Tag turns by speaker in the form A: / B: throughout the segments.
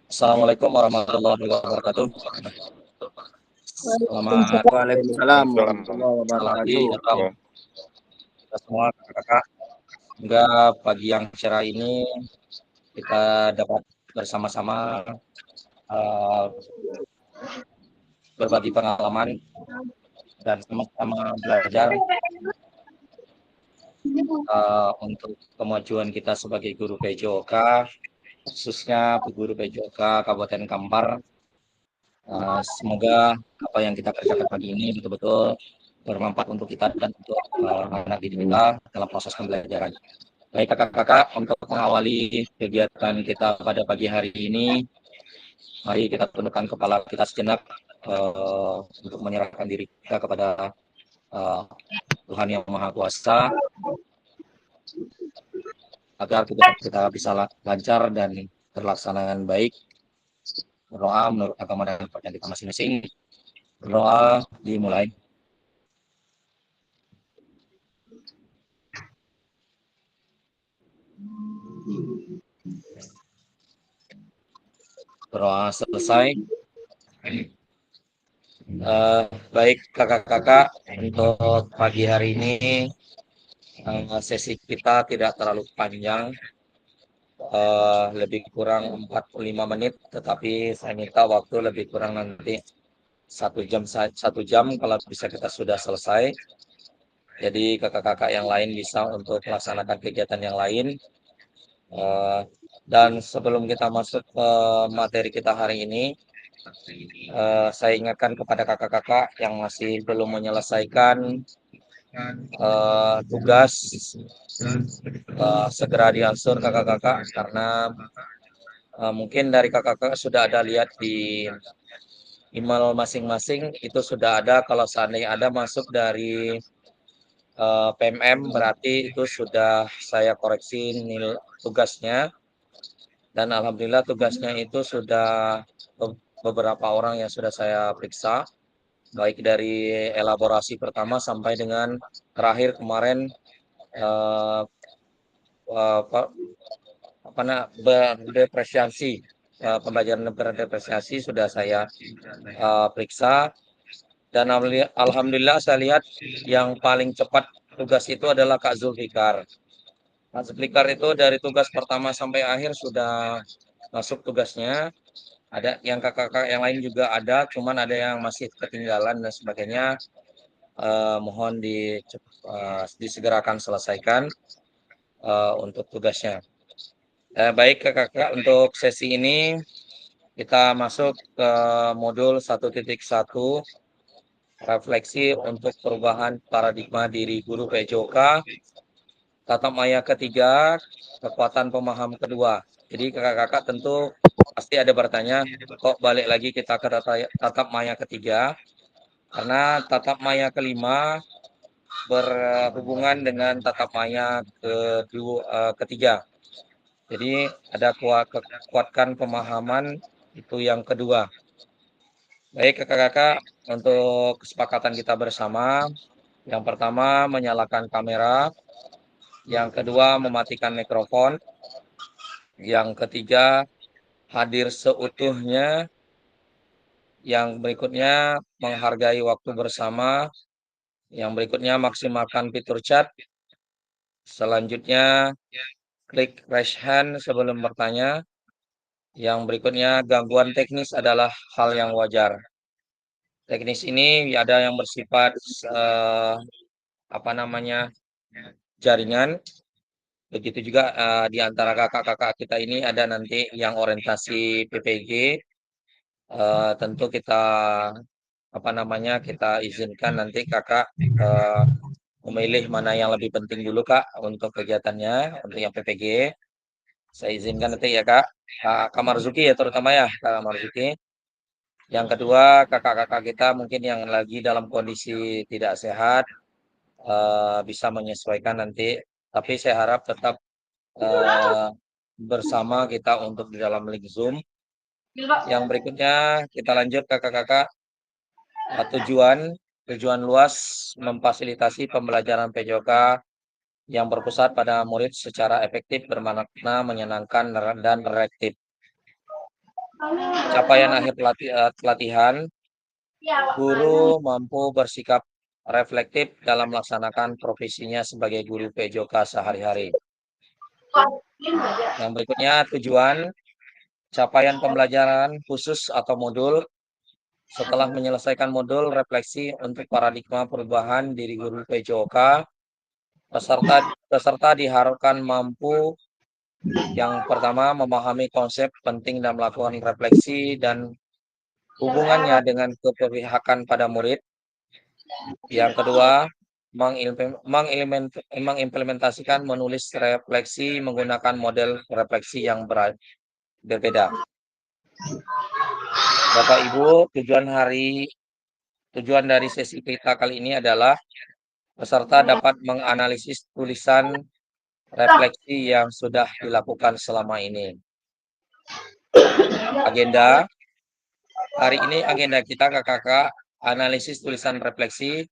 A: Assalamualaikum warahmatullahi wabarakatuh. Selamat
B: Waalaikumsalam warahmatullahi wabarakatuh.
A: kita semua kakak-kakak. Hingga pagi yang cerah ini kita dapat bersama-sama berbagi pengalaman dan sama-sama belajar untuk kemajuan kita sebagai guru PJOK, khususnya guru PJOK Kabupaten Kampar. Semoga apa yang kita kerjakan pagi ini betul-betul bermanfaat untuk kita dan untuk anak didik kita dalam proses pembelajaran. Baik kakak-kakak, untuk mengawali kegiatan kita pada pagi hari ini, mari kita tundukkan kepala kita sejenak untuk menyerahkan diri kita kepada Tuhan Yang Maha Kuasa, agar kita bisa lancar dan terlaksana dengan baik. Berdoa menurut agama dan kepercayaan kita masing-masing. Berdoa dimulai. Berdoa selesai. Baik kakak-kakak, untuk pagi hari ini sesi kita tidak terlalu panjang, lebih kurang 45 menit, tetapi saya minta waktu lebih kurang nanti 1 jam kalau bisa kita sudah selesai. Jadi kakak-kakak yang lain bisa untuk melaksanakan kegiatan yang lain. Dan sebelum kita masuk ke materi kita hari ini, saya ingatkan kepada kakak-kakak yang masih belum menyelesaikan tugas, segera diansur kakak-kakak, karena mungkin dari kakak-kakak sudah ada lihat di email masing-masing, itu sudah ada. Kalau seandainya ada masuk dari PMM, berarti itu sudah saya koreksi nilai tugasnya, dan alhamdulillah tugasnya itu sudah beberapa orang yang sudah saya periksa, baik dari elaborasi pertama sampai dengan terakhir kemarin berdepresiasi, pembelajaran berdepresiasi sudah saya periksa, dan alhamdulillah saya lihat yang paling cepat tugas itu adalah Kak Zulfikar. Kak Zulfikar itu dari tugas pertama sampai akhir sudah masuk tugasnya. Ada yang kakak-kakak yang lain juga ada, cuman ada yang masih ketinggalan dan sebagainya. Mohon disegerakan selesaikan untuk tugasnya. Baik kakak-kakak, untuk sesi ini kita masuk ke modul 1.1, refleksi untuk perubahan paradigma diri guru PJOK, tatap maya ketiga, kekuatan pemaham kedua. Jadi kakak-kakak tentu pasti ada bertanya, kok balik lagi kita ke tatap maya ketiga? Karena tatap maya kelima berhubungan dengan tatap maya ketiga. Jadi ada kuatkan pemahaman itu yang kedua. Baik kakak-kakak, untuk kesepakatan kita bersama, yang pertama menyalakan kamera, yang kedua mematikan mikrofon, yang ketiga hadir seutuhnya, yang berikutnya menghargai waktu bersama, yang berikutnya maksimalkan fitur chat, selanjutnya klik raise hand sebelum bertanya, yang berikutnya gangguan teknis adalah hal yang wajar. Teknis ini ada yang bersifat jaringan, begitu juga di antara kakak-kakak kita ini ada nanti yang orientasi PPG. Tentu kita kita izinkan nanti kakak memilih mana yang lebih penting dulu kak untuk kegiatannya. Untuk yang PPG saya izinkan nanti ya kak Marzuki ya, terutama ya Kak Marzuki. Yang kedua, kakak-kakak kita mungkin yang lagi dalam kondisi tidak sehat bisa menyesuaikan nanti, tapi saya harap tetap bersama kita untuk di dalam link Zoom. Yang berikutnya kita lanjut kakak-kakak, tujuan luas memfasilitasi pembelajaran PJOK yang berpusat pada murid secara efektif, bermakna, menyenangkan, dan reaktif. Capaian akhir pelatihan, guru mampu bersikap reflektif dalam melaksanakan profesinya sebagai guru PJOK sehari-hari. Yang berikutnya, tujuan capaian pembelajaran khusus atau modul. Setelah menyelesaikan modul refleksi untuk paradigma perubahan diri guru PJOK, peserta diharapkan mampu yang pertama memahami konsep penting dan melakukan refleksi dan hubungannya dengan keberpihakan pada murid. Yang kedua, mengimplementasikan menulis refleksi menggunakan model refleksi yang berbeda. Bapak Ibu, tujuan dari sesi kita kali ini adalah peserta dapat menganalisis tulisan refleksi yang sudah dilakukan selama ini. Agenda hari ini, agenda kita kakak-kakak, analisis tulisan refleksi,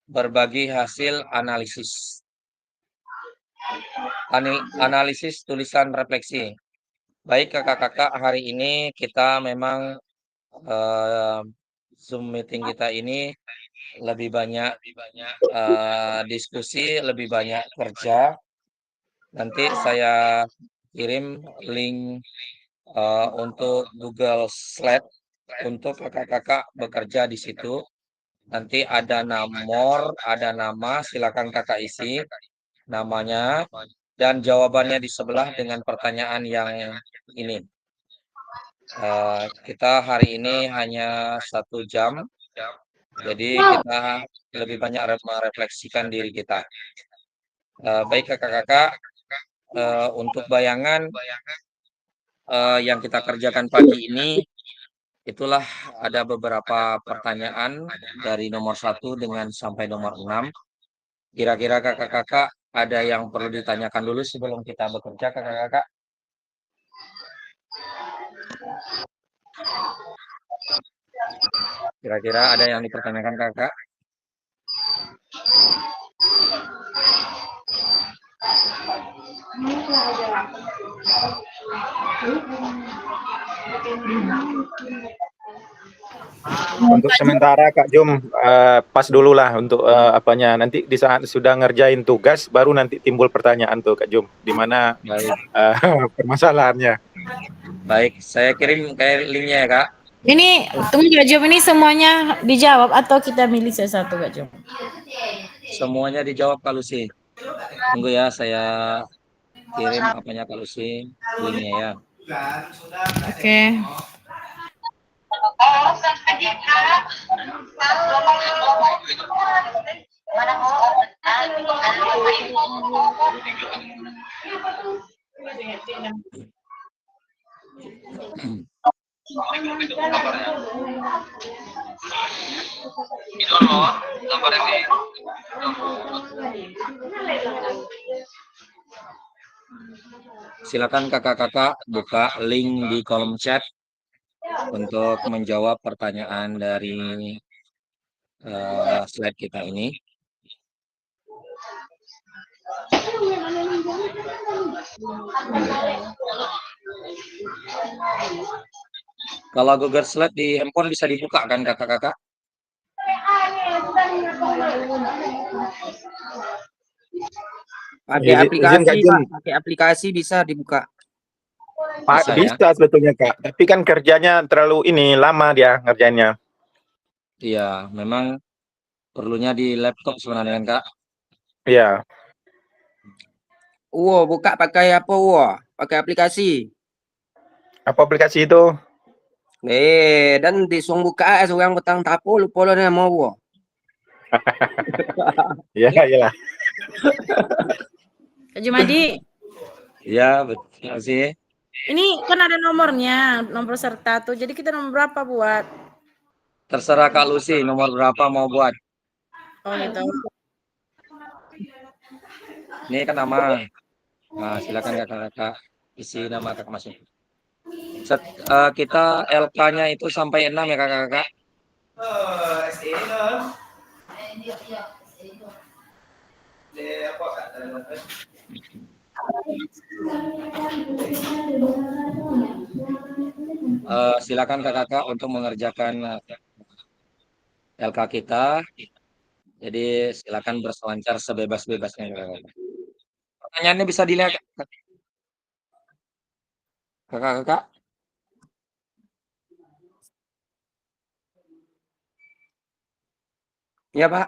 A: berbagi hasil analisis. Analisis tulisan refleksi. Baik kakak-kakak, hari ini kita memang Zoom meeting kita ini lebih banyak diskusi, lebih banyak kerja. Nanti saya kirim link untuk Google Slide untuk kakak-kakak bekerja di situ. Nanti ada nomor, ada nama, silakan kakak isi namanya dan jawabannya di sebelah dengan pertanyaan yang ini. Kita hari ini hanya 1 jam, jadi kita lebih banyak merefleksikan diri kita. Baik kakak-kakak, untuk bayangan yang kita kerjakan pagi ini, itulah ada beberapa pertanyaan dari nomor 1 dengan sampai nomor 6. Kira-kira kakak-kakak ada yang perlu ditanyakan dulu sebelum kita bekerja, kakak-kakak? Kira-kira ada yang dipertanyakan kakak?
B: Untuk sementara Kak Jum pas dulu lah untuk apanya. Nanti di saat sudah ngerjain tugas baru nanti timbul pertanyaan tuh Kak Jum. Di mana permasalahannya.
A: Baik, saya kirim kayak linknya ya Kak.
C: Ini tunggu Kak Jum, ini semuanya dijawab atau kita milih satu Kak Jum?
A: Semuanya dijawab Kak Lucy. Tunggu ya, saya kirim apanya Kak Lucy, linknya ya.
C: Oke.
A: Silakan kakak-kakak buka link di kolom chat untuk menjawab pertanyaan dari slide kita ini. Kalau Google Slide di handphone bisa dibuka kan kakak-kakak?
D: Pakai aplikasi, Pak. Pakai aplikasi bisa dibuka.
B: Pak, bisa sebetulnya Kak, tapi kan kerjanya terlalu lama dia ngerjainnya.
A: Iya, memang perlunya di laptop sebenarnya kan Kak?
B: Iya.
D: Buka pakai apa Pakai aplikasi.
B: Apa aplikasi itu?
D: Dan disuruh buka seorang petang tapo lupa lo nama
B: Iya, iyalah.
C: Kak Jumadi.
A: Iya, betul sih.
C: Ini kan ada nomornya, nomor peserta tuh. Jadi kita nomor berapa buat?
A: Terserah Kak Lucy, nomor berapa mau buat.
C: Oh gitu.
A: Ini kan nama. Nah, silakan kakak-kakak isi nama kakak masing. Kita LK-nya itu sampai 6 ya kakak-kakak. Silakan kakak untuk mengerjakan LK kita. Jadi silakan berselancar sebebas-bebasnya, kakak. Pertanyaannya bisa dilihat, kakak-kakak.
D: Ya, Pak.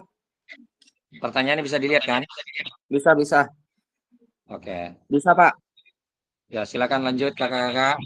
A: Pertanyaannya bisa dilihat kan?
D: Bisa, bisa.
A: Oke.
D: Bisa, Pak.
A: Ya, silakan lanjut kakak-kakak.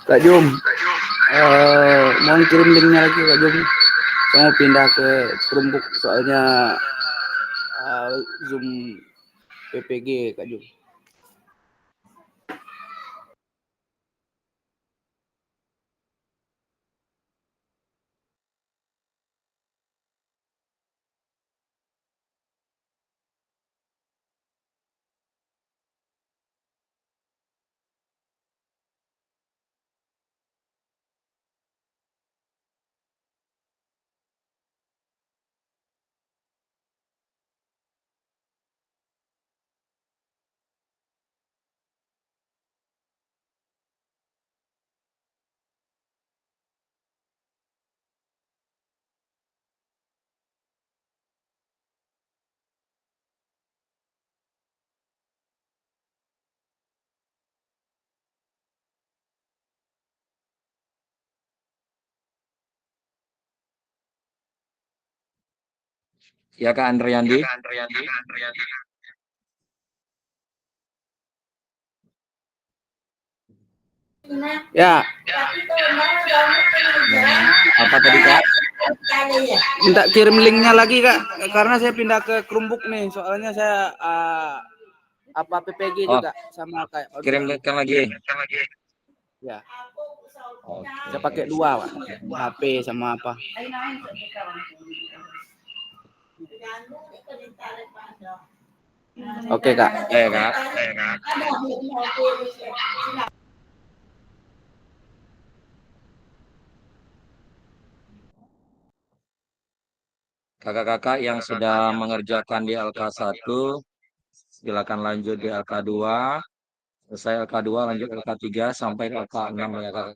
E: Kak Jum, mohon kirim linknya lagi Kak Jum. Saya mau pindah ke Chromebook soalnya Zoom PPG Kak Jum.
A: Ya Kak Andriandi.
E: Ya,
A: Apa tadi Kak?
E: minta kirim linknya lagi Kak, karena saya pindah ke Chromebook nih. Soalnya saya apa PPG
A: Oh,
E: juga sama kayak
A: kirimkan lagi.
E: Ya, saya
A: Oke.
E: pakai dua Pak, HP sama apa. Oke Kak.
A: Ya Kak. Kakak-kakak yang sudah mengerjakan di LK1, silakan lanjut di LK2. Selesai LK2 lanjut LK3 sampai LK6 ya Kak.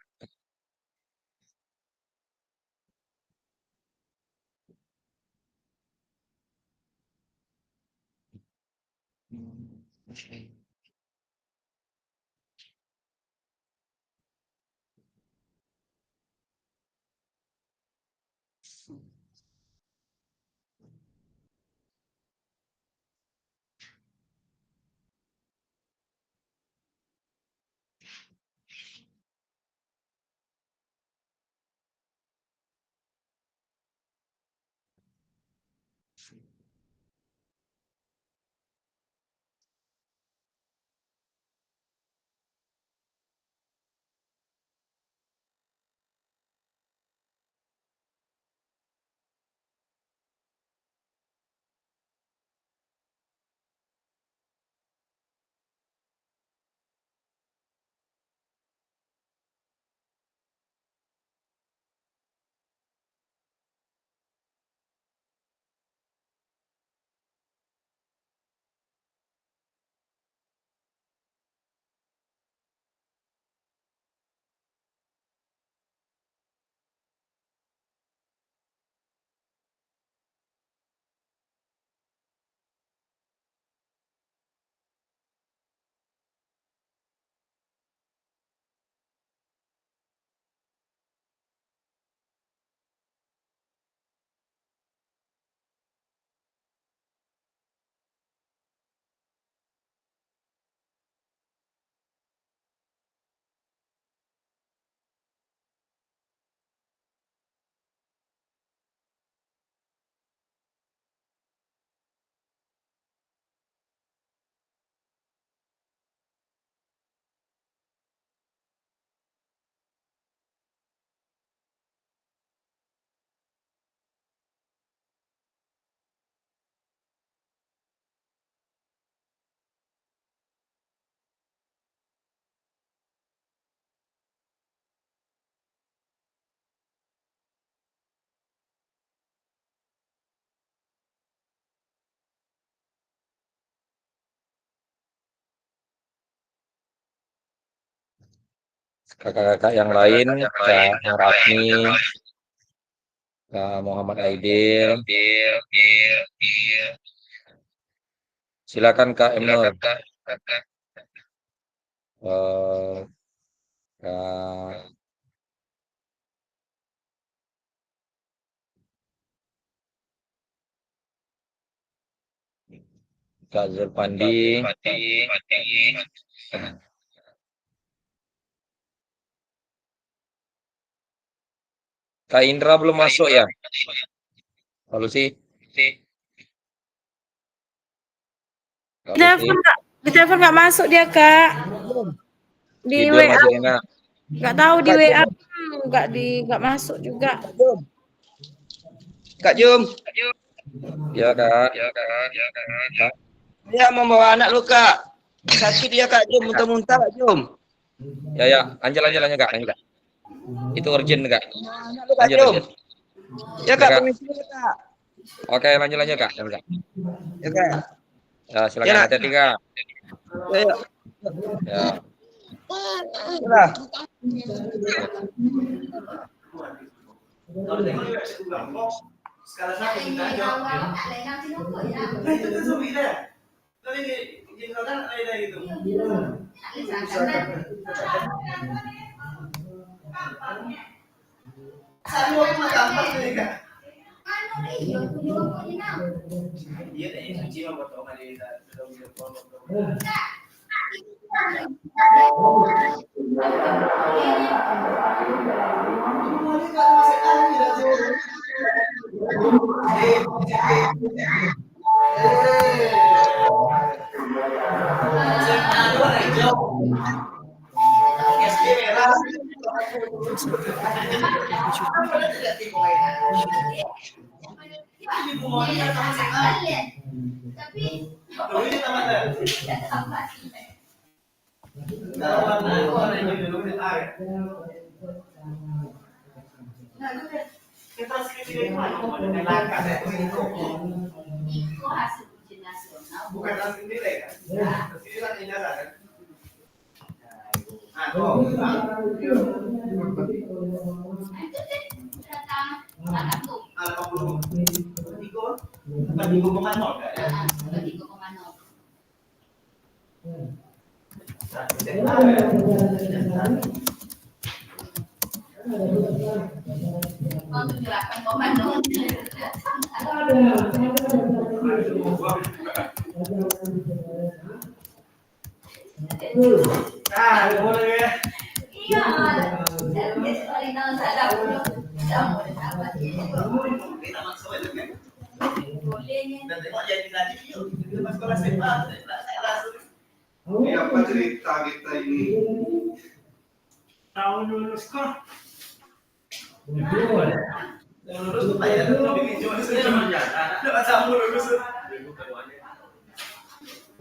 A: Kakak-kakak yang lain, Kak Rafni, Kak Muhammad Aidil. Silakan Kak Emnur. Kak Kak Zulpandi. Kak Indra belum masuk ya? Lalu sih.
C: Di telepon Kak. Di telepon nggak masuk dia Kak. Di
A: Tidur
C: WA
A: masih Kak.
C: nggak tahu di
D: Kak
C: WA
D: Jum,
C: nggak masuk juga.
D: Kak Jum,
A: Ya Kak. Kak.
D: saya mau bawa anak lu Kak. Sakit dia Kak Jum, muntah-muntah Kak Jum.
A: Ya. Lanjut Kak. Itu urgent Kak.
D: Anak lu Kak Jum.
A: Lanjut.
D: Ya
A: Ya
D: Kak,
A: Kak.
D: permisi dulu Kak.
A: Oke, lanjut Kak.
D: Ya Kak.
A: Ya,
D: Ya,
A: silakan
D: nak.
A: hati-hati Kak.
D: Ya, ya.
A: Ya.
D: Ya, lah.
F: Apa cerita kita ini? Tahun lulus kok. Lulus tuh kayak bikin cuma semuanya. Dapat kamu lulus.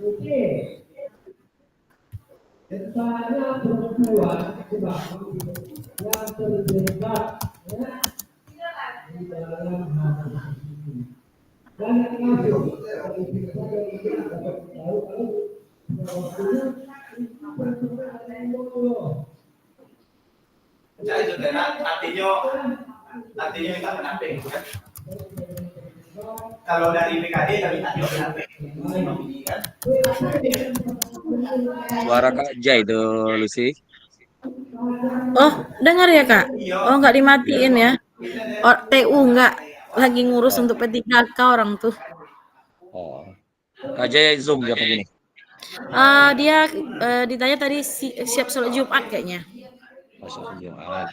F: Oke. Saya perempuan sebab yang terjebak ya di dalam hati ini. Dan yang masuk dari kita dapat tahu kalau saya juga artinya minta pendamping kan? Kalau dari PKD kami minta pendamping kan?
A: Suara Kak Jai itu Lucy.
C: Oh, dengar ya Kak? Oh, nggak dimatiin ya? Oh, TU nggak lagi ngurus untuk P3K orang tuh.
A: Oh. Kak Jai Zoom ya begini.
C: Dia ditanya tadi siap sholat Jumat kayaknya.
A: Masuk Jumat.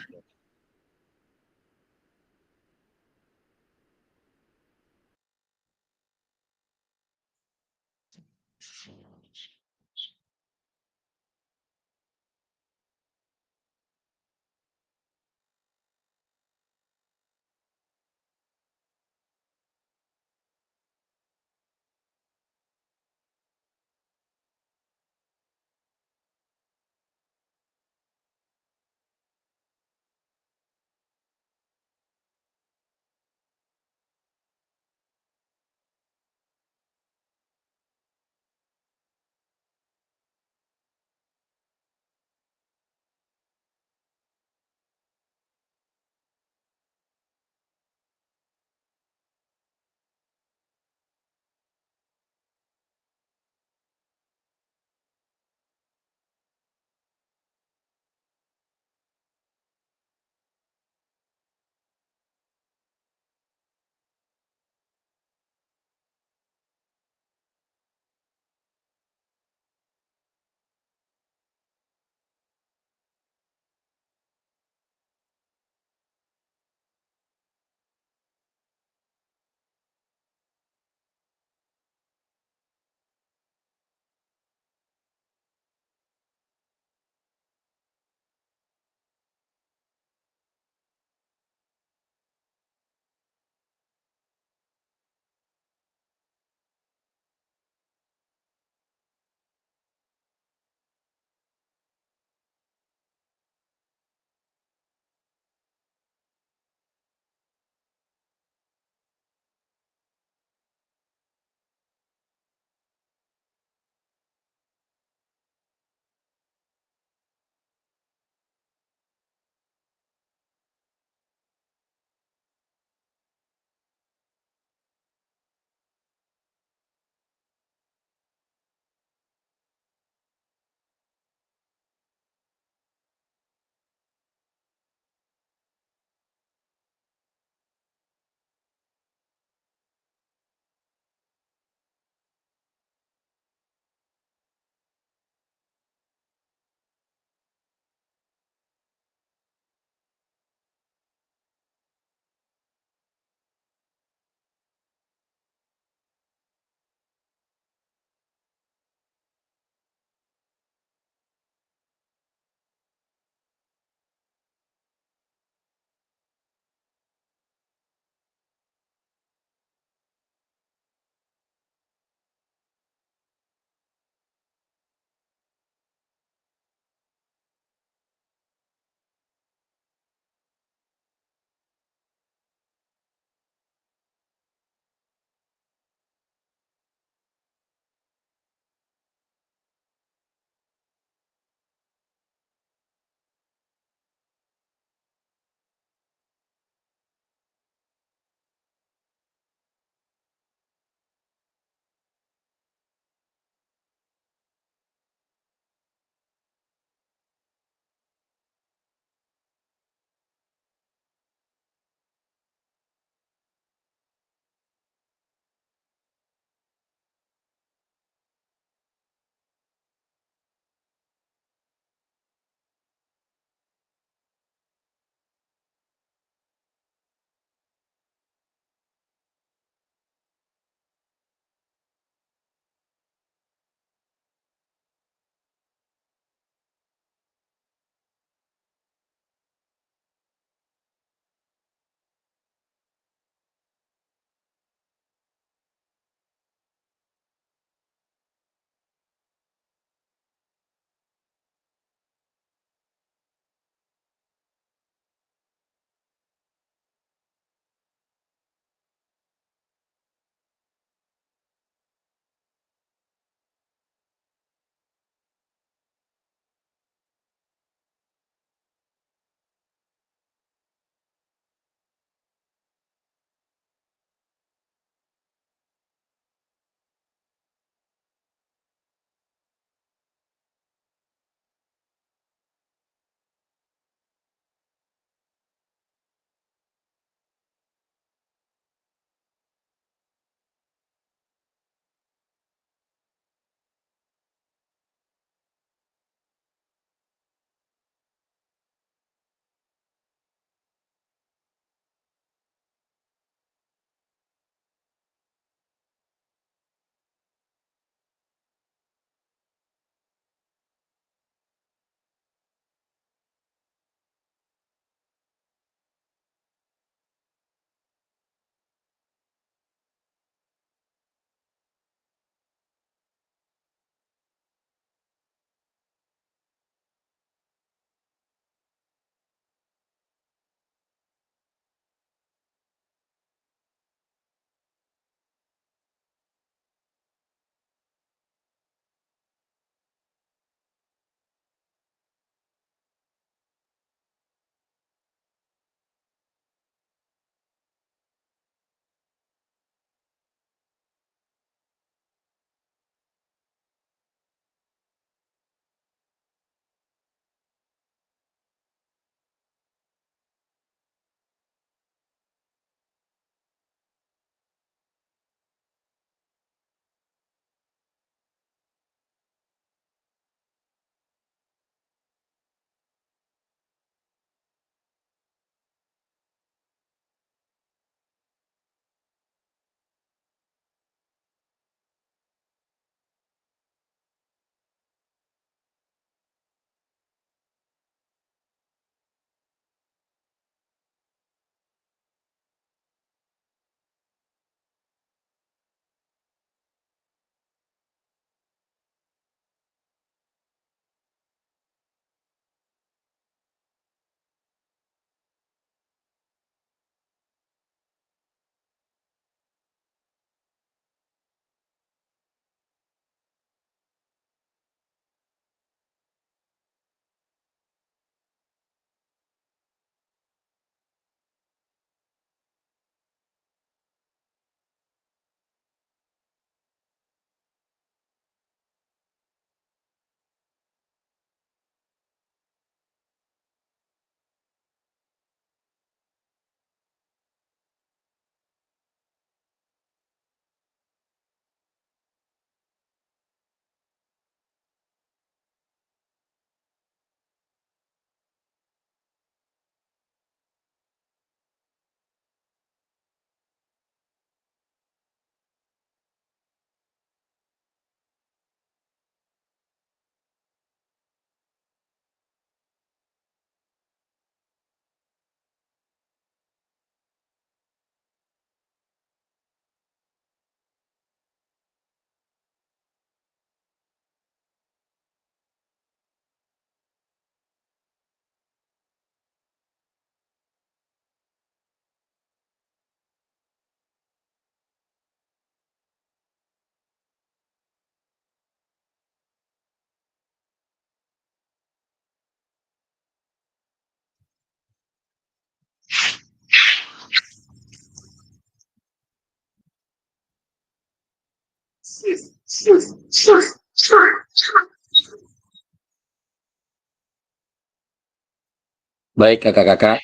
A: Baik kakak-kakak,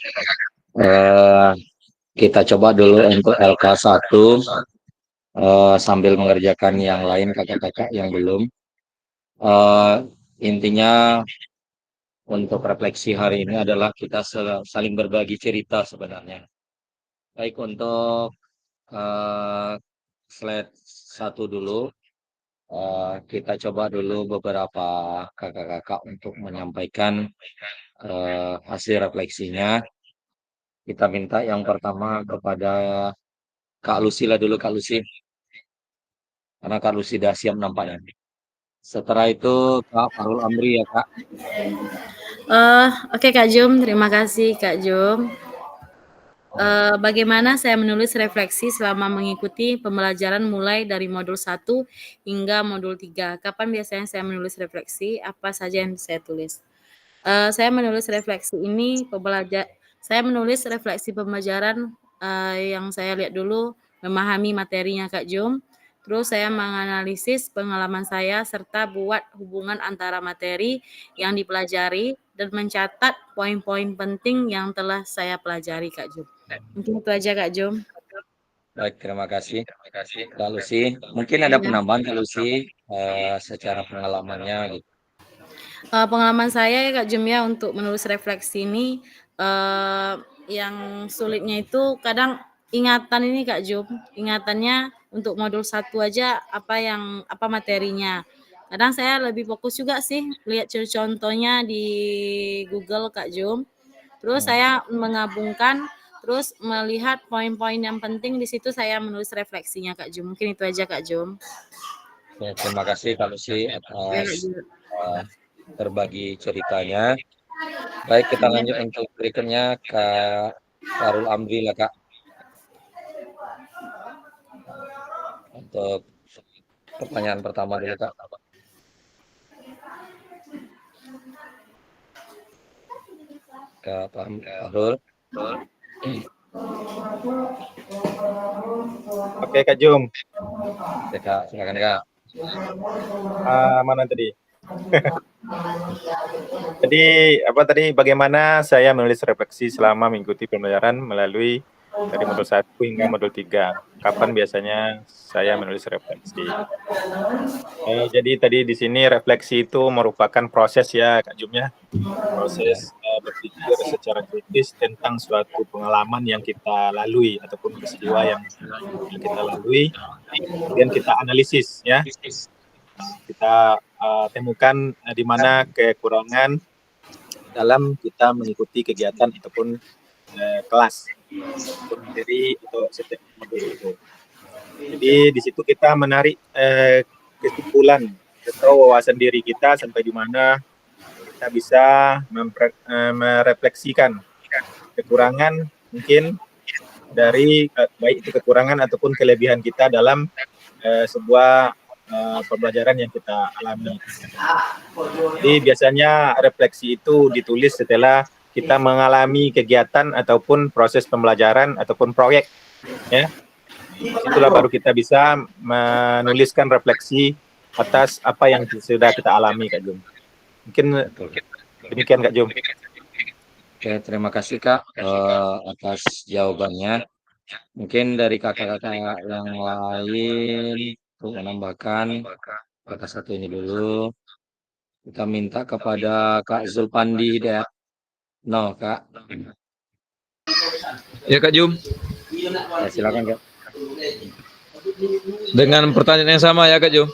A: eh, kita coba dulu untuk LK1 sambil mengerjakan yang lain kakak-kakak yang belum. Eh, Intinya untuk refleksi hari ini adalah kita saling berbagi cerita sebenarnya. Baik untuk eh, slide 1 dulu. Kita coba dulu beberapa kakak-kakak untuk menyampaikan hasil refleksinya. Kita minta yang pertama kepada Kak Lusila dulu, Kak Lusi. Karena Kak Lusi dah siap nampaknya. Setelah itu Kak Farul Amri ya Kak.
C: Oke Kak Jum, terima kasih Kak Jum. Bagaimana saya menulis refleksi selama mengikuti pembelajaran mulai dari modul 1 hingga modul 3? Kapan biasanya saya menulis refleksi? Apa saja yang saya tulis? Saya menulis refleksi ini saya menulis refleksi pembelajaran yang saya lihat dulu, memahami materinya Kak Jum. Terus saya menganalisis pengalaman saya serta buat hubungan antara materi yang dipelajari dan mencatat poin-poin penting yang telah saya pelajari Kak Jum. Mungkin itu aja Kak Jum.
A: Baik, terima kasih Kak Lusi. Mungkin ada penambahan Kak Lusi secara pengalamannya gitu.
C: Pengalaman saya ya Kak Jum ya untuk menulis refleksi ini yang sulitnya itu kadang ingatan ini Kak Jum, ingatannya untuk modul 1 aja apa materinya. Kadang saya lebih fokus juga sih lihat contohnya di Google Kak Jum. Terus saya menggabungkan terus melihat poin-poin yang penting di situ saya menulis refleksinya Kak Jum. Mungkin itu aja Kak Jum.
A: Ya, terima kasih Kak Lusi atas berbagi ceritanya. Baik, kita lanjut untuk berikutnya Kak Farul Amri lah Kak. Untuk pertanyaan pertama dulu Kak. Kak Farul.
B: Oke Kak Jum.
A: Ya Kak, silakan Kak.
B: Mana tadi? Jadi apa tadi bagaimana saya menulis refleksi selama mengikuti pembelajaran melalui dari modul 1 hingga modul 3. Kapan biasanya saya menulis refleksi? Jadi tadi di sini refleksi itu merupakan proses ya Kak Jum ya. Proses berpikir secara kritis tentang suatu pengalaman yang kita lalui ataupun peristiwa yang kita lalui, kemudian kita analisis ya. Kita temukan di mana kekurangan dalam kita mengikuti kegiatan ataupun kelas ataupun materi atau setiap modul itu. Jadi di situ kita menarik kesimpulan atau wawasan diri kita sampai di mana kita bisa merefleksikan kekurangan mungkin dari baik itu kekurangan ataupun kelebihan kita dalam sebuah pembelajaran yang kita alami. Jadi biasanya refleksi itu ditulis setelah kita mengalami kegiatan ataupun proses pembelajaran ataupun proyek, ya. Itulah baru kita bisa menuliskan refleksi atas apa yang sudah kita alami, Kak Jum. Mungkin demikian, Kak Jum.
A: Oke, terima kasih Kak atas jawabannya. Mungkin dari kakak-kakak yang lain untuk menambahkan kakak satu ini dulu. Kita minta kepada Kak Zulpandi Hidayat. No, Kak.
G: Ya Kak Jum.
A: Ya, silakan Kak.
G: Dengan pertanyaan yang sama ya Kak Jum.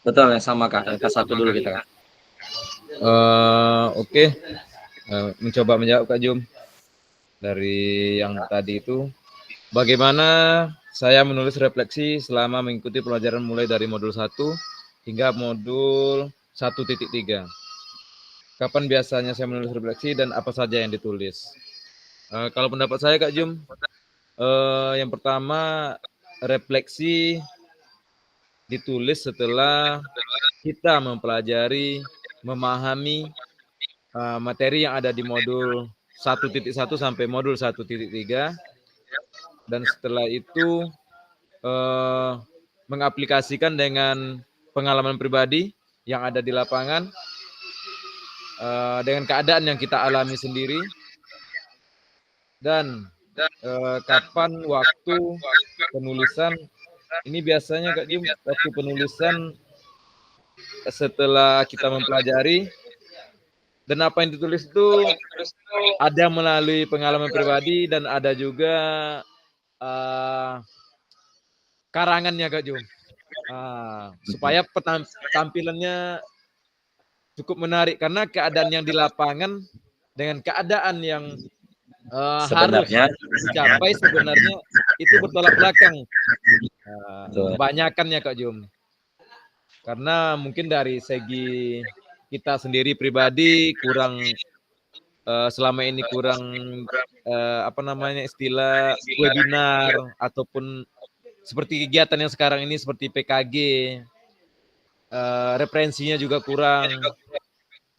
A: Betul yang sama Kak. Kak satu dulu kita Kak.
G: Oke. Mencoba menjawab Kak Jum. Dari yang tadi itu, bagaimana saya menulis refleksi selama mengikuti pelajaran mulai dari modul 1 hingga modul 1.3. Kapan biasanya saya menulis refleksi dan apa saja yang ditulis? Kalau pendapat saya Kak Jum, yang pertama refleksi ditulis setelah kita mempelajari, memahami materi yang ada di modul 1.1 sampai modul 1.3, dan setelah itu mengaplikasikan dengan pengalaman pribadi yang ada di lapangan, dengan keadaan yang kita alami sendiri, dan kapan waktu penulisan. Ini biasanya Kak Jum, waktu penulisan setelah kita mempelajari, dan apa yang ditulis itu ada melalui pengalaman pribadi dan ada juga karangannya Kak Jum. Supaya tampilannya cukup menarik, karena keadaan yang di lapangan dengan keadaan yang harus
A: Sebenarnya
G: dicapai sebenarnya itu bertolak belakang.
A: betul.
G: Kebanyakannya Kak Jum. Karena mungkin dari segi kita sendiri pribadi kurang selama ini kurang istilah webinar ataupun seperti kegiatan yang sekarang ini seperti PKG, referensinya juga kurang.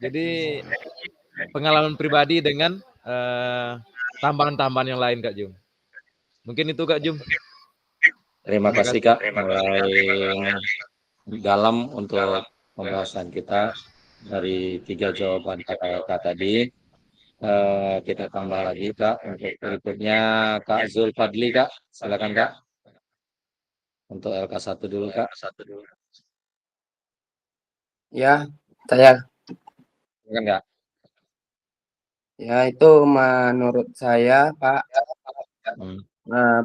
G: Jadi pengalaman pribadi dengan tambahan-tambahan yang lain Kak Jum. Mungkin itu Kak Jum.
A: Terima kasih Kak, mulai dalam untuk pembahasan kita dari 3 jawaban kakak tadi. Kita tambah lagi Kak untuk berikutnya Kak Zulfadli Kak, silakan Kak. Untuk LK1 dulu Kak.
D: Ya, saya.
A: Silakan Kak.
D: Ya, itu menurut saya, Pak,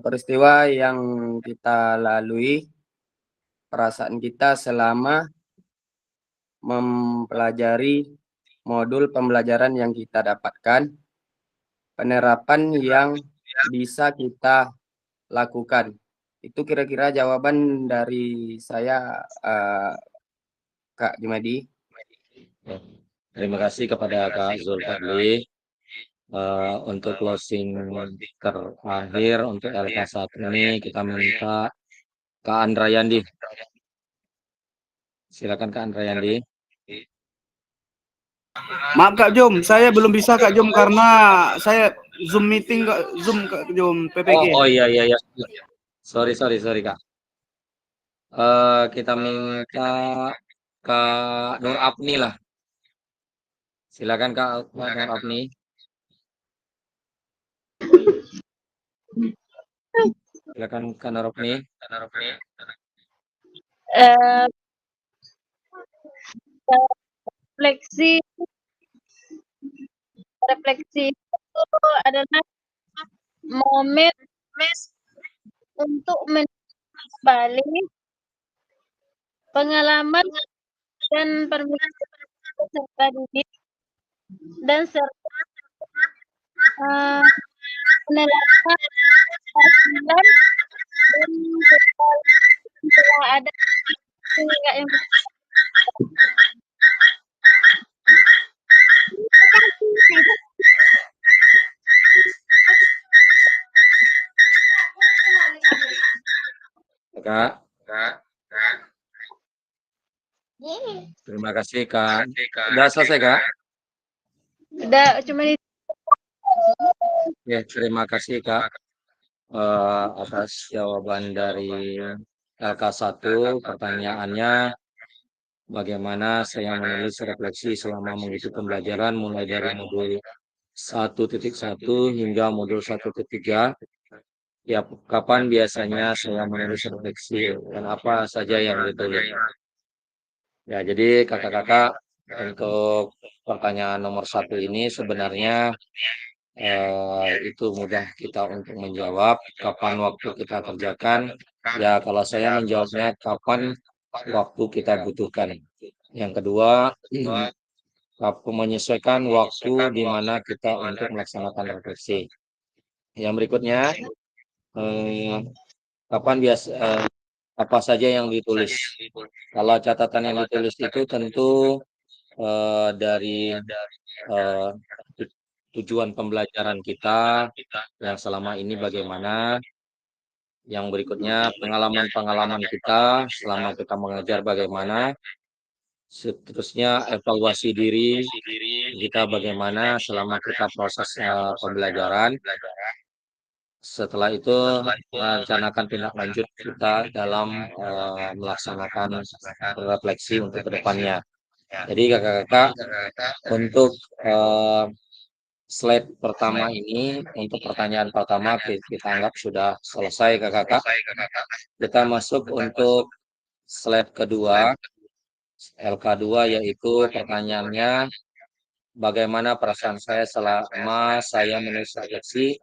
D: peristiwa yang kita lalui, perasaan kita selama mempelajari modul pembelajaran yang kita dapatkan, penerapan yang bisa kita lakukan. Itu kira-kira jawaban dari saya, Kak Jumadi.
A: Terima kasih kepada Kak Zulfadli. Untuk closing terakhir untuk LK1 ini kita minta Kak Andrayandi. Silakan Kak Andrayandi.
E: Maaf Kak Jum, saya belum bisa Kak Jum karena saya Zoom meeting Kak Jum PPG.
A: Oh iya. Sorry Kak. Kita minta Kak Nur Apni lah. Silakan Kak Nur Apni. Silakan Kak Nur Apni.
H: Refleksi itu adalah momen untuk balik pengalaman dan pemikiran peserta didik dan serta penerapan dan setelah ada sehingga yang
A: Kak. Terima kasih Kak. Udah selesai Kak?
H: udah cuma itu.
A: Ya, terima kasih Kak atas jawaban dari LK1. Pertanyaannya, bagaimana saya menulis refleksi selama mengikuti pembelajaran mulai dari modul 1.1 hingga modul 1.3. Ya, kapan biasanya saya menulis refleksi dan apa saja yang ditulis? Ya, jadi kakak-kakak untuk pertanyaan nomor 1 ini sebenarnya itu mudah kita untuk menjawab. Kapan waktu kita kerjakan? Ya, kalau saya menjawabnya kapan waktu kita butuhkan. Yang kedua, menyesuaikan waktu di mana kita untuk melaksanakan refleksi. Yang berikutnya, kapan apa saja yang ditulis? Kalau catatan yang ditulis itu tentu dari tujuan pembelajaran kita yang selama ini bagaimana. Yang berikutnya pengalaman-pengalaman kita selama kita mengajar bagaimana. Seterusnya evaluasi diri kita bagaimana selama kita proses pembelajaran. Setelah itu merencanakan tindak lanjut kita dalam melaksanakan refleksi untuk kedepannya. Jadi kakak-kakak untuk slide pertama ini untuk pertanyaan pertama kita anggap sudah selesai kakak-kakak. Kita masuk untuk slide kedua LK2 yaitu pertanyaannya bagaimana perasaan saya selama saya menulis refleksi,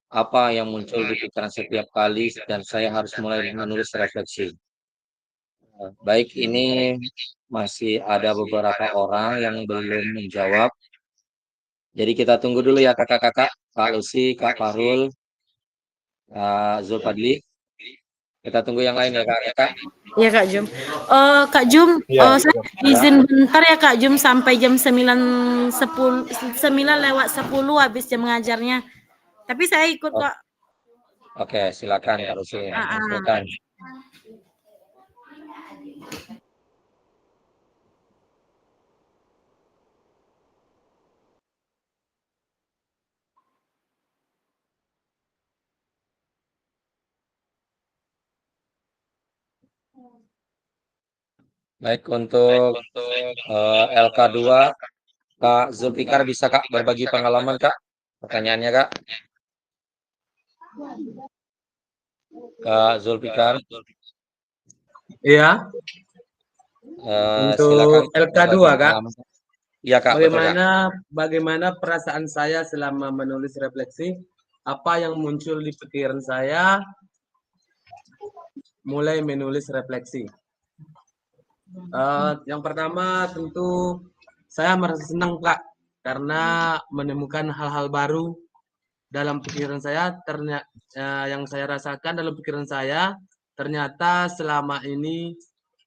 A: apa yang muncul di pikiran setiap kali dan saya harus mulai menulis refleksi. Baik, ini masih ada beberapa orang yang belum menjawab. Jadi kita tunggu dulu ya kakak-kakak, Kak Lucy, Kak Farul, Kak Zulfadli. Kita tunggu yang lain ya kakak.
C: Ya Kak Jum. Kak Jum,
B: Iya,
C: saya izin bentar ya Kak Jum sampai jam 9:10 habis jam mengajarnya. Tapi saya ikut kok.
A: Oke, silakan Kak Lucy. Silakan. Baik, untuk LK2, Kak Zulfikar bisa Kak berbagi pengalaman Kak? Pertanyaannya Kak. Kak Zulfikar.
I: Iya. Untuk
A: silakan
I: LK2 Kak.
A: Iya Kak,
I: Bagaimana perasaan saya selama menulis refleksi? Apa yang muncul di pikiran saya mulai menulis refleksi? Yang pertama tentu saya merasa senang Kak karena menemukan hal-hal baru dalam pikiran saya. Yang saya rasakan dalam pikiran saya ternyata selama ini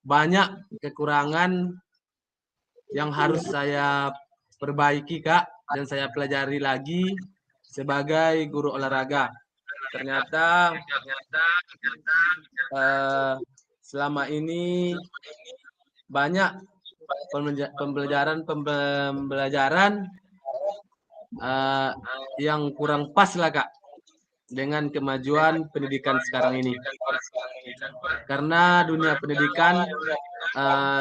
I: banyak kekurangan yang harus saya perbaiki Kak, dan saya pelajari lagi sebagai guru olahraga. Ternyata selama ini banyak pembelajaran yang kurang pas lah Kak dengan kemajuan pendidikan sekarang ini. Karena dunia pendidikan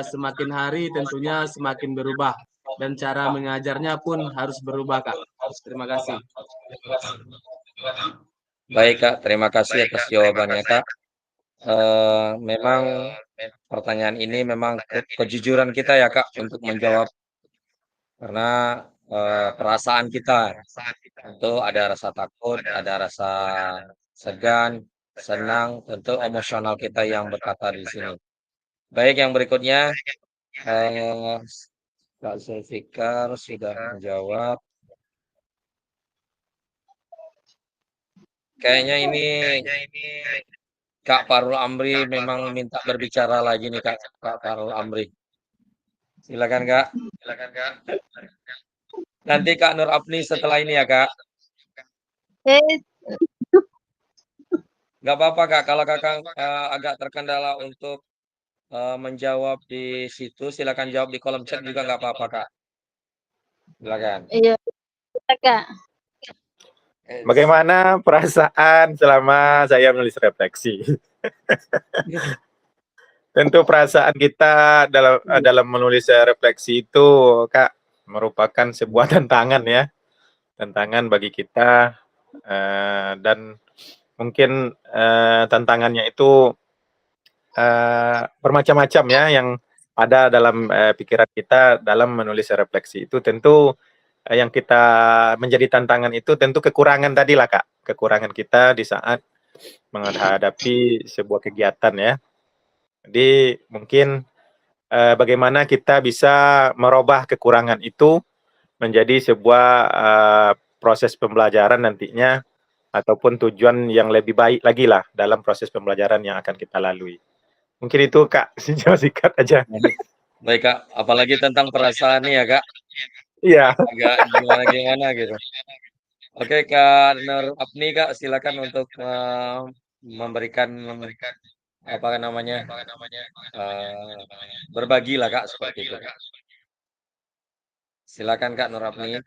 I: semakin hari tentunya semakin berubah dan cara mengajarnya pun harus berubah Kak. Terima kasih.
A: Baik Kak, terima kasih atas jawabannya Kak. Memang pertanyaan ini memang kejujuran kita ya Kak untuk menjawab karena perasaan kita tentu ada rasa takut, ada rasa segan, senang, tentu emosional kita yang berkata di sini. Baik, yang berikutnya Kak Zulfikar sudah menjawab. Kayaknya ini Kak Farul Amri memang minta berbicara lagi nih Kak Farul Amri. Silakan Kak. Nanti Kak Nur Apni setelah ini ya Kak. Nggak apa-apa Kak, kalau Kakak agak terkendala untuk menjawab di situ, silakan jawab di kolom chat juga nggak apa-apa Kak. Silakan.
H: Iya, Kak.
B: Bagaimana perasaan selama saya menulis refleksi? Tentu perasaan kita dalam menulis refleksi itu Kak merupakan sebuah tantangan ya, tantangan bagi kita dan mungkin tantangannya itu bermacam-macam ya yang ada dalam pikiran kita dalam menulis refleksi itu. Tentu yang kita menjadi tantangan itu tentu kekurangan tadi lah Kak, kekurangan kita di saat menghadapi sebuah kegiatan ya. Jadi mungkin bagaimana kita bisa merubah kekurangan itu menjadi sebuah proses pembelajaran nantinya ataupun tujuan yang lebih baik lagi lah dalam proses pembelajaran yang akan kita lalui. Mungkin itu Kak, singkat aja.
A: Baik Kak, apalagi tentang perasaan nih ya Kak.
B: Iya.
A: Agak gimana gitu. Oke Kak Nur Apni Kak, silakan untuk memberikan apa namanya berbagi lah Kak seperti itu. Silakan Kak Nur Apni.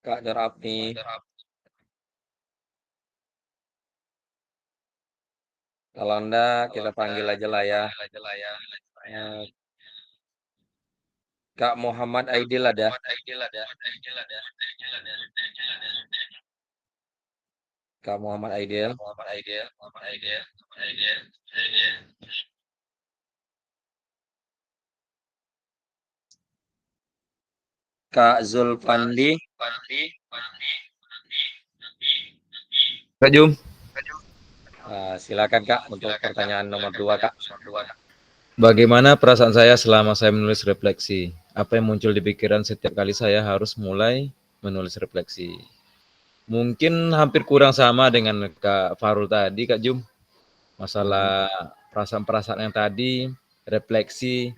A: Kak Darapni. Kalau enggak, kita panggil aja lah ya. Eh, Kak Muhammad Aidil ada. Kak Muhammad Aidil. Kak Zulfandi.
G: Kak Jum.
A: Silakan Kak untuk pertanyaan nomor 2 Kak.
G: Bagaimana perasaan saya selama saya menulis refleksi? Apa yang muncul di pikiran setiap kali saya harus mulai menulis refleksi? Mungkin hampir kurang sama dengan Kak Farul tadi, Kak Jum. Masalah perasaan-perasaan yang tadi, refleksi.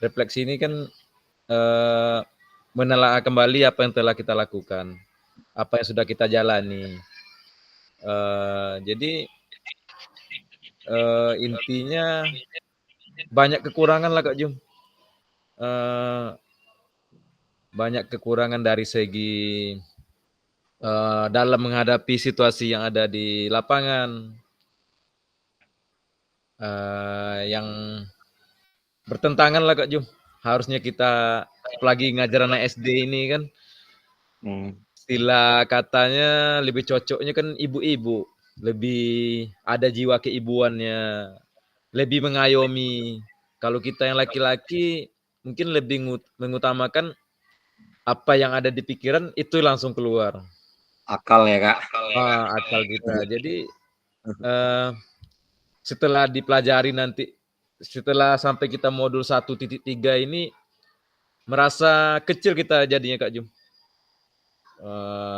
G: Refleksi ini kan menelaah kembali apa yang telah kita lakukan, apa yang sudah kita jalani. Jadi intinya banyak kekurangan lah Kak Jum. Banyak kekurangan dari segi dalam menghadapi situasi yang ada di lapangan, yang bertentangan lah Kak Jum. Harusnya kita, apalagi ngajar anak SD ini kan, istilah katanya lebih cocoknya kan ibu-ibu, lebih ada jiwa keibuannya, lebih mengayomi. Kalau kita yang laki-laki mungkin lebih mengutamakan apa yang ada di pikiran itu langsung keluar.
A: Akal ya Kak.
G: Akal kita. Jadi setelah dipelajari nanti, setelah sampai kita modul 1.3 ini, merasa kecil kita jadinya Kak Jum.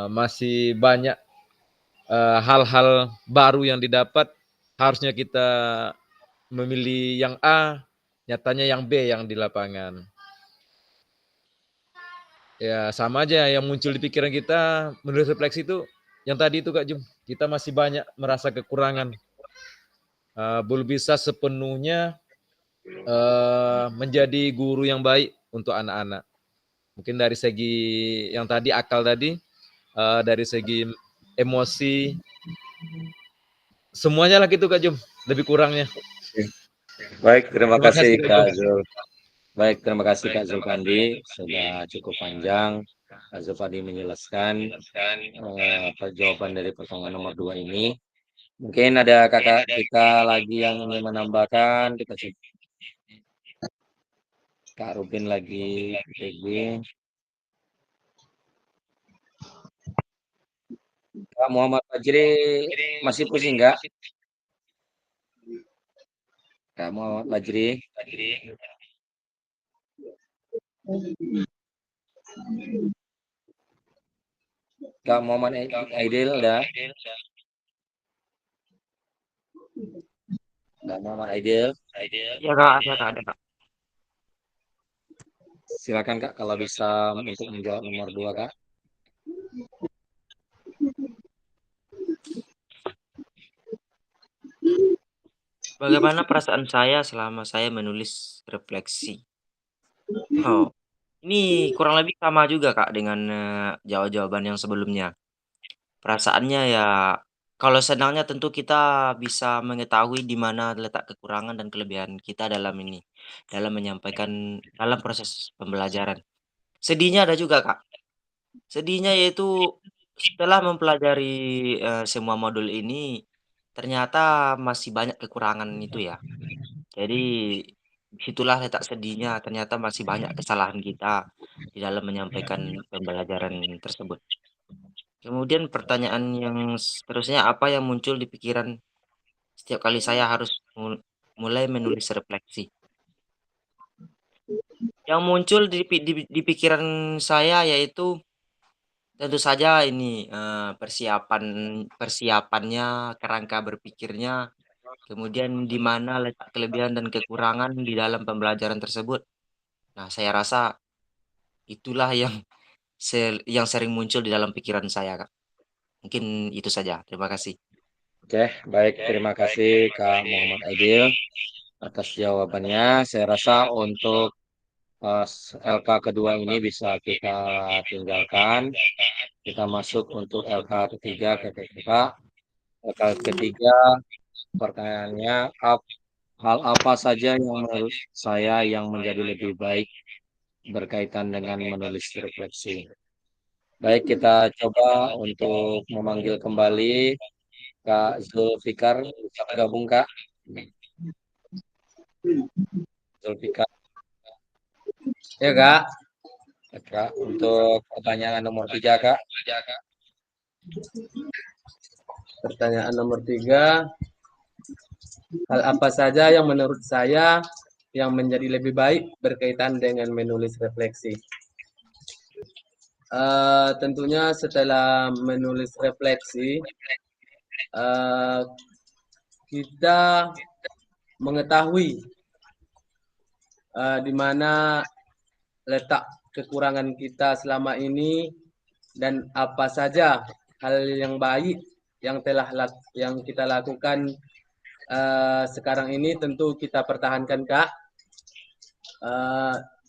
G: Masih banyak hal-hal baru yang didapat, harusnya kita memilih yang A, nyatanya yang B yang di lapangan. Ya sama aja yang muncul di pikiran kita menulis refleksi itu, yang tadi itu Kak Jum, kita masih banyak merasa kekurangan. Belum bisa sepenuhnya menjadi guru yang baik untuk anak-anak. Mungkin dari segi yang tadi akal tadi, dari segi emosi, semuanya lah gitu Kak Jum, lebih kurangnya.
A: Baik, terima kasih Kak Zul. Baik, terima kasih Kak Zulfandi, sudah cukup panjang Kak Zulfandi menjelaskan jawaban dari pertanyaan nomor 2 ini. Mungkin ada kakak kita lagi yang ingin menambahkan, kita cek. Kak Rubin lagi PG. Kak Muhammad Fajri masih pusing nggak? Kak Muhammad Fajri. Kak Muhammad Aidil udah. Kak Muhammad Aidil.
D: Ya Kak, ada Kak.
A: Silakan Kak kalau bisa untuk menjawab nomor 2 Kak.
J: Bagaimana perasaan saya selama saya menulis refleksi? Ini kurang lebih sama juga Kak dengan jawaban yang sebelumnya. Perasaannya ya, kalau senangnya tentu kita bisa mengetahui di mana letak kekurangan dan kelebihan kita dalam menyampaikan dalam proses pembelajaran. Sedihnya ada juga Kak. Sedihnya yaitu setelah mempelajari semua modul ini, ternyata masih banyak kekurangan itu ya. Jadi disitulah letak sedihnya, ternyata masih banyak kesalahan kita di dalam menyampaikan pembelajaran tersebut. Kemudian pertanyaan yang seterusnya, apa yang muncul di pikiran setiap kali saya harus mulai menulis refleksi? Yang muncul di pikiran saya yaitu tentu saja ini persiapannya, kerangka berpikirnya, kemudian di mana letak kelebihan dan kekurangan di dalam pembelajaran tersebut. Nah, saya rasa itulah yang sering muncul di dalam pikiran saya, Kak. Mungkin itu saja. Terima kasih.
A: Oke, baik. Terima kasih Kak Muhammad Aidil atas jawabannya. Saya rasa untuk LK kedua ini bisa kita tinggalkan. Kita masuk untuk LK ketiga ke TPK. LK ketiga pertanyaannya, hal apa saja yang menurut saya yang menjadi lebih baik berkaitan dengan menulis refleksi. Baik, kita coba untuk memanggil kembali Kak Zulfikar. Bisa bergabung, Kak? Zulfikar.
I: Ya, Kak.
A: Kak, untuk pertanyaan nomor 3, Kak.
I: Pertanyaan nomor 3, hal apa saja yang menurut saya yang menjadi lebih baik berkaitan dengan menulis refleksi? Tentunya setelah menulis refleksi, kita mengetahui di mana letak kekurangan kita selama ini dan apa saja hal yang baik yang kita lakukan sekarang ini tentu kita pertahankan, Kak.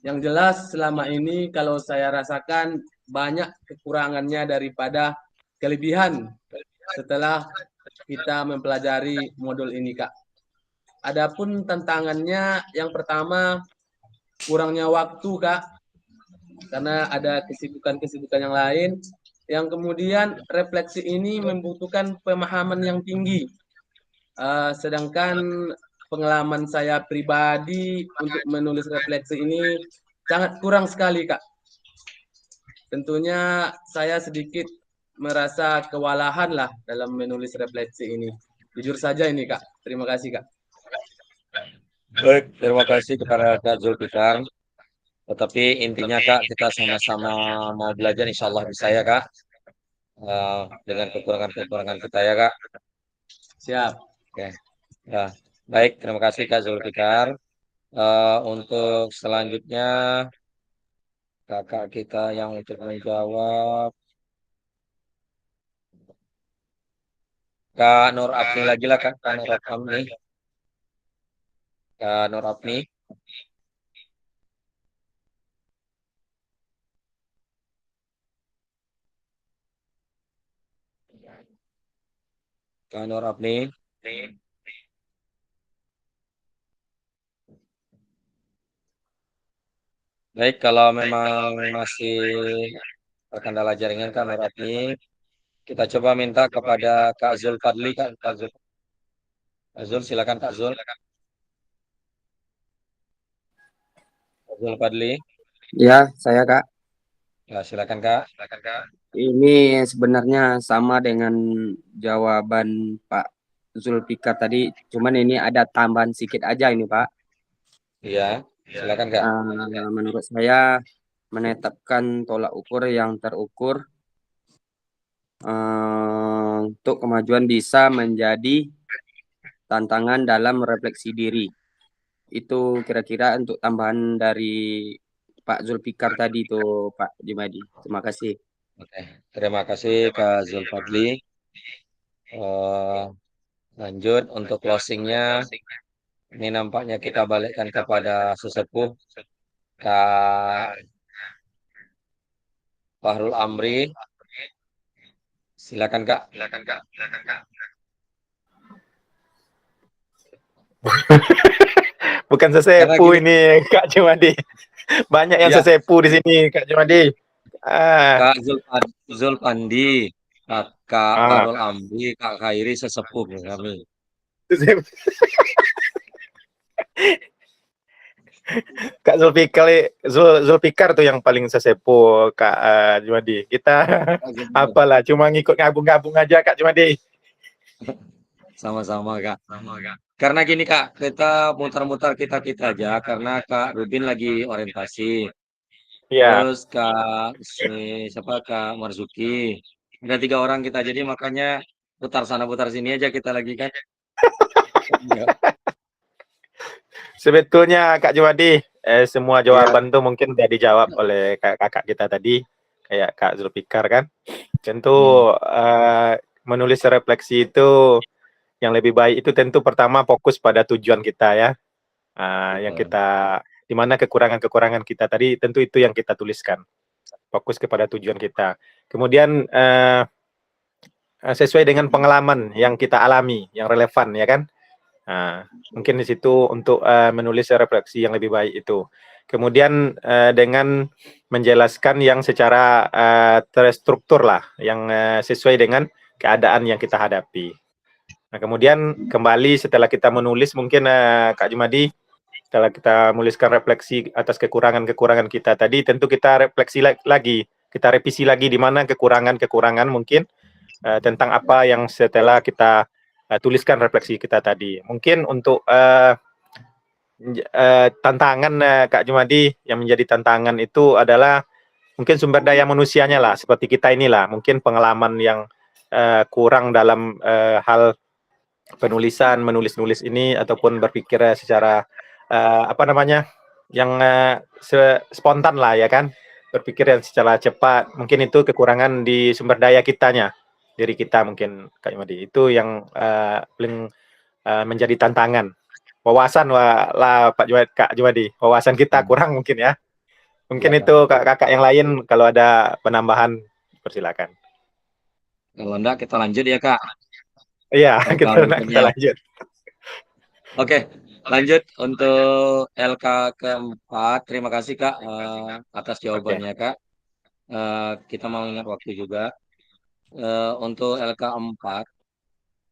I: Yang jelas selama ini kalau saya rasakan banyak kekurangannya daripada kelebihan setelah kita mempelajari modul ini, Kak. Adapun tantangannya yang pertama kurangnya waktu, Kak, karena ada kesibukan-kesibukan yang lain. Yang kemudian refleksi ini membutuhkan pemahaman yang tinggi. Sedangkan pengalaman saya pribadi untuk menulis refleksi ini sangat kurang sekali, Kak. Tentunya saya sedikit merasa kewalahan lah dalam menulis refleksi ini. Jujur saja ini, Kak. Terima kasih, Kak.
A: Baik, terima kasih kepada Kak Zulfikar. Tetapi intinya, Kak, kita sama-sama mau belajar, insya Allah bisa ya, Kak. Dengan kekurangan-kekurangan kita ya, Kak.
I: Siap.
A: Oke. Ya, baik, terima kasih Kak Zulfikar. Untuk selanjutnya kakak kita yang untuk menjawab, Kak Nur Apni lagi lah, Kak. Kak Nur Apni. Kak Nur Apni. Kak Nur Apni. Baik, kalau memang masih terkendala jaringan Kak Nur Apni, kita coba minta kepada Kak Zul Fadli, Kak Zul. Kak Zul, silakan Kak Zul. Kak Zul Fadli.
D: Ya, saya Kak.
A: Ya, silakan Kak.
D: Ini sebenarnya sama dengan jawaban Pak Zulfikar tadi, cuman ini ada tambahan sedikit aja ini Pak.
A: Iya, silakan Kak.
D: Menurut saya menetapkan tolak ukur yang terukur untuk kemajuan bisa menjadi tantangan dalam refleksi diri. Itu kira-kira untuk tambahan dari Pak Zulfikar tadi tuh Pak Jumadi. Terima kasih.
A: Oke, terima kasih Kak Zulfadli. Lanjut untuk closingnya, ini nampaknya kita balikkan kepada sesepuh Kak Fahrul Amri. Silakan Kak.
B: Bukan sesepu ini Kak Jumadi. Banyak yang sesepu di sini Kak Jumadi.
A: Kak Zulfandi, Kak Fahrul Amri, Kak Khairi sesepuh kami.
B: Kak Zulfikar tuh yang paling sesepuh Kak Jumadi. Kita apalah cuma ngikut gabung-gabung aja Kak Jumadi.
A: Sama-sama Kak. Karena gini Kak, kita mutar-mutar kita aja karena Kak Rubin lagi orientasi.
B: Iya.
A: Terus Kak Marzuki. Ada 3 orang kita, jadi makanya putar sana putar sini aja kita lagi kan.
B: Sebetulnya Kak Jumadi, semua jawaban tuh mungkin udah dijawab oleh kakak kita tadi, kayak Kak Zulfikar kan. Tentu menulis refleksi itu yang lebih baik itu tentu pertama fokus pada tujuan kita ya, yang kita di mana kekurangan-kekurangan kita tadi, tentu itu yang kita tuliskan. Fokus kepada tujuan kita. Kemudian sesuai dengan pengalaman yang kita alami, yang relevan, ya kan? Nah, mungkin di situ untuk menulis refleksi yang lebih baik itu. Kemudian dengan menjelaskan yang secara terstruktur lah, yang sesuai dengan keadaan yang kita hadapi. Nah, kemudian kembali setelah kita menulis, mungkin Kak Jumadi, setelah kita menuliskan refleksi atas kekurangan-kekurangan kita tadi, tentu kita refleksi lagi, kita revisi lagi di mana kekurangan-kekurangan mungkin tentang apa yang setelah kita tuliskan refleksi kita tadi. Mungkin untuk tantangan Kak Jumadi, yang menjadi tantangan itu adalah mungkin sumber daya manusianya lah, seperti kita inilah, mungkin pengalaman yang kurang dalam hal penulisan, menulis-nulis ini, ataupun berpikir secara apa namanya, yang spontan lah, ya kan, berpikir yang secara cepat. Mungkin itu kekurangan di sumber daya kitanya, diri kita mungkin Kak Jumadi. Itu yang paling menjadi tantangan. Wawasan lah Kak Jumadi, wawasan kita kurang mungkin ya. Mungkin
A: Ya,
B: itu kakak yang lain kalau ada penambahan, persilakan.
A: kalau enggak kita lanjut ya Kak.
B: Iya,
A: LK
B: kita
A: berikutnya.
B: lanjut.
A: Oke, lanjut untuk LK keempat. Terima kasih Kak atas jawabannya Kak. Kita mau ingat waktu juga. Untuk LK 4,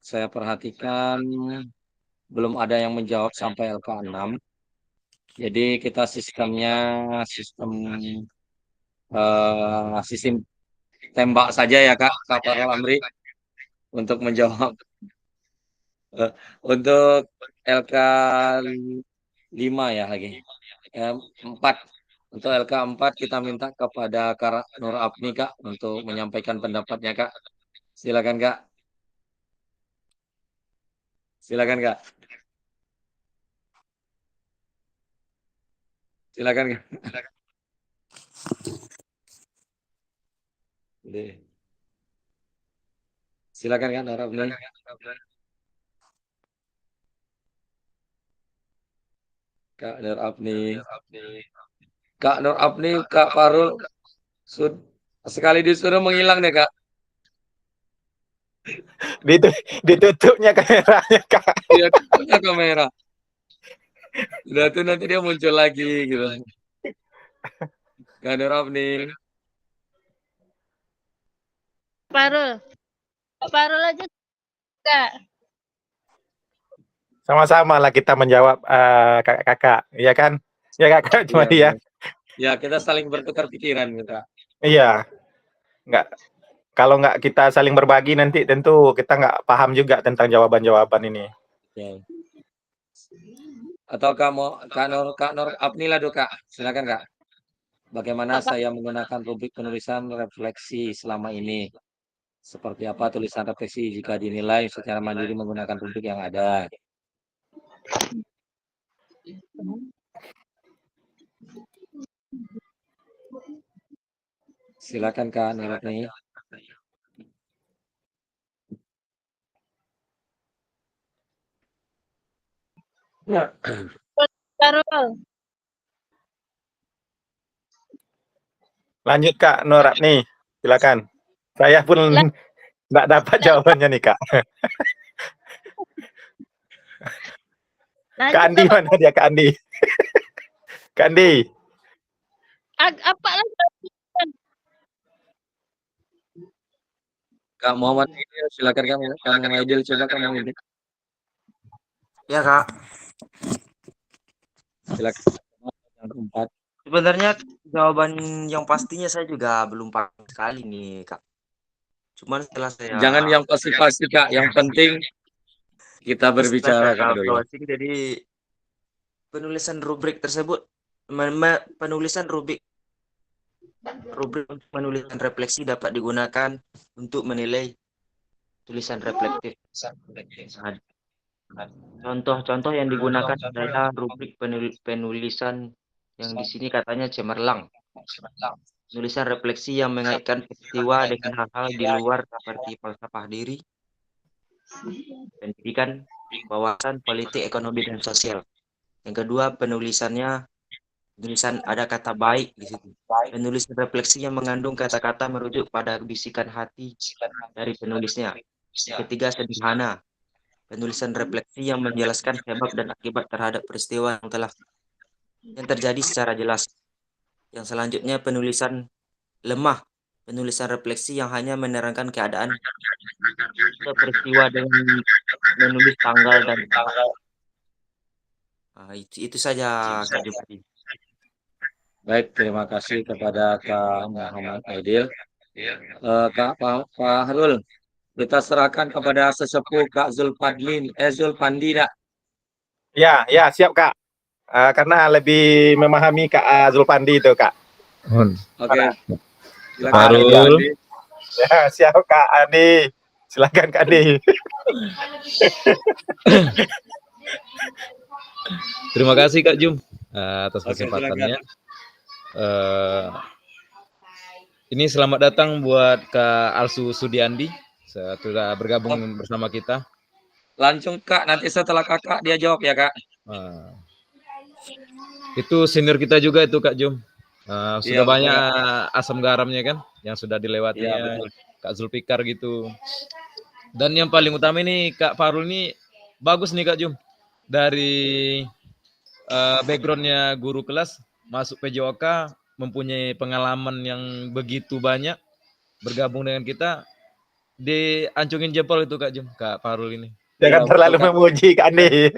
A: saya perhatikan belum ada yang menjawab sampai LK 6. Jadi kita sistemnya sistem tembak saja ya Kak Farul Amri untuk menjawab. Untuk LK 5 ya lagi. 4. Untuk LK 4 kita minta kepada Kak Nur Apni Kak untuk menyampaikan pendapatnya Kak. Silakan Kak. Silakan Kak. Silakan Kak. Silakan Kak Nur Apni. Kak Nur Apni. Kak Nur Apni, Kak Farul sekali disuruh menghilang deh Kak.
B: Ditutupnya kameranya Kak.
A: Dia tutupnya kamera. Udah tuh nanti dia muncul lagi gitu. Kak Nur Apni.
H: Farul aja Kak.
B: Sama-sama lah kita menjawab kakak-kakak, ya kan? Ya Kakak cuma dia.
A: Ya, kita saling bertukar pikiran gitu.
B: Iya. Kalau nggak kita saling berbagi nanti tentu kita nggak paham juga tentang jawaban-jawaban ini.
A: Ya. Atau Kak Nur Apni lah Kak. Silakan Kak. Bagaimana saya menggunakan rubrik penulisan refleksi selama ini? Seperti apa tulisan refleksi jika dinilai secara mandiri menggunakan rubrik yang ada? Silakan Kak Nur Apni.
H: Farul.
B: Lanjut Kak Nur Apni, silakan. Saya pun nggak dapat jawabannya nih Kak. Kak Andi mana dia Kak Andi? Kak Andi.
H: Apa lagi?
A: Kak Muhammad Aidil, silakan Kak Muhammad Aidil, coba Kak Muhammad Aidil.
J: Ya Kak.
A: Silakan. Yang keempat.
J: Sebenarnya jawaban yang pastinya saya juga belum paham sekali nih Kak. Cuman setelah saya
A: Jangan yang pasti-pasti Kak, yang penting kita berbicara Kak dulu.
J: Jadi penulisan rubrik tersebut, penulisan rubrik penulisan refleksi dapat digunakan untuk menilai tulisan reflektif. Contoh-contoh yang digunakan adalah rubrik penulisan yang di sini katanya cemerlang. Tulisan refleksi yang mengaitkan peristiwa dengan hal-hal di luar seperti falsafah diri, pendidikan, wawasan, politik, ekonomi, dan sosial. Yang kedua, penulisannya Penulisan ada kata baik di situ. Penulisan refleksi yang mengandung kata-kata merujuk pada bisikan hati dari penulisnya. Ketiga, sederhana. Penulisan refleksi yang menjelaskan sebab dan akibat terhadap peristiwa yang terjadi secara jelas. Yang selanjutnya, penulisan lemah. Penulisan refleksi yang hanya menerangkan keadaan atau peristiwa dengan menulis tanggal dan tempat. Itu saja Kak Jumadi.
A: Baik, terima kasih kepada Kak Muhammad Aidil. Kak Fahrul, kita serahkan kepada sesepuh Kak Zulpandi, Nak.
B: Ya, ya siap Kak. Karena lebih memahami Kak Zulpandi itu Kak.
A: Oke. Silakan,
G: Fahrul.
A: Kak Andi.
B: Ya, siap Kak Andi. Silakan Kak Andi.
G: Terima kasih Kak Jum atas
A: Oke,
G: kesempatannya. Ini selamat datang buat Kak Alsu Sudiandi, sudah bergabung bersama kita.
A: Langsung Kak, nanti setelah Kakak dia jawab ya Kak.
G: Itu senior kita juga itu Kak Jum. Sudah
A: Iya,
G: banyak asam garamnya kan yang sudah dilewatinya.
A: Iya,
G: Kak Zulfikar gitu. Dan yang paling utama ini Kak Fahrul ini bagus nih Kak Jum. Dari backgroundnya guru kelas masuk PJOK, mempunyai pengalaman yang begitu banyak, bergabung dengan kita, diancungin jempol itu Kak Jum, Kak Fahrul ini.
B: Jangan terlalu memuji Kak Andi.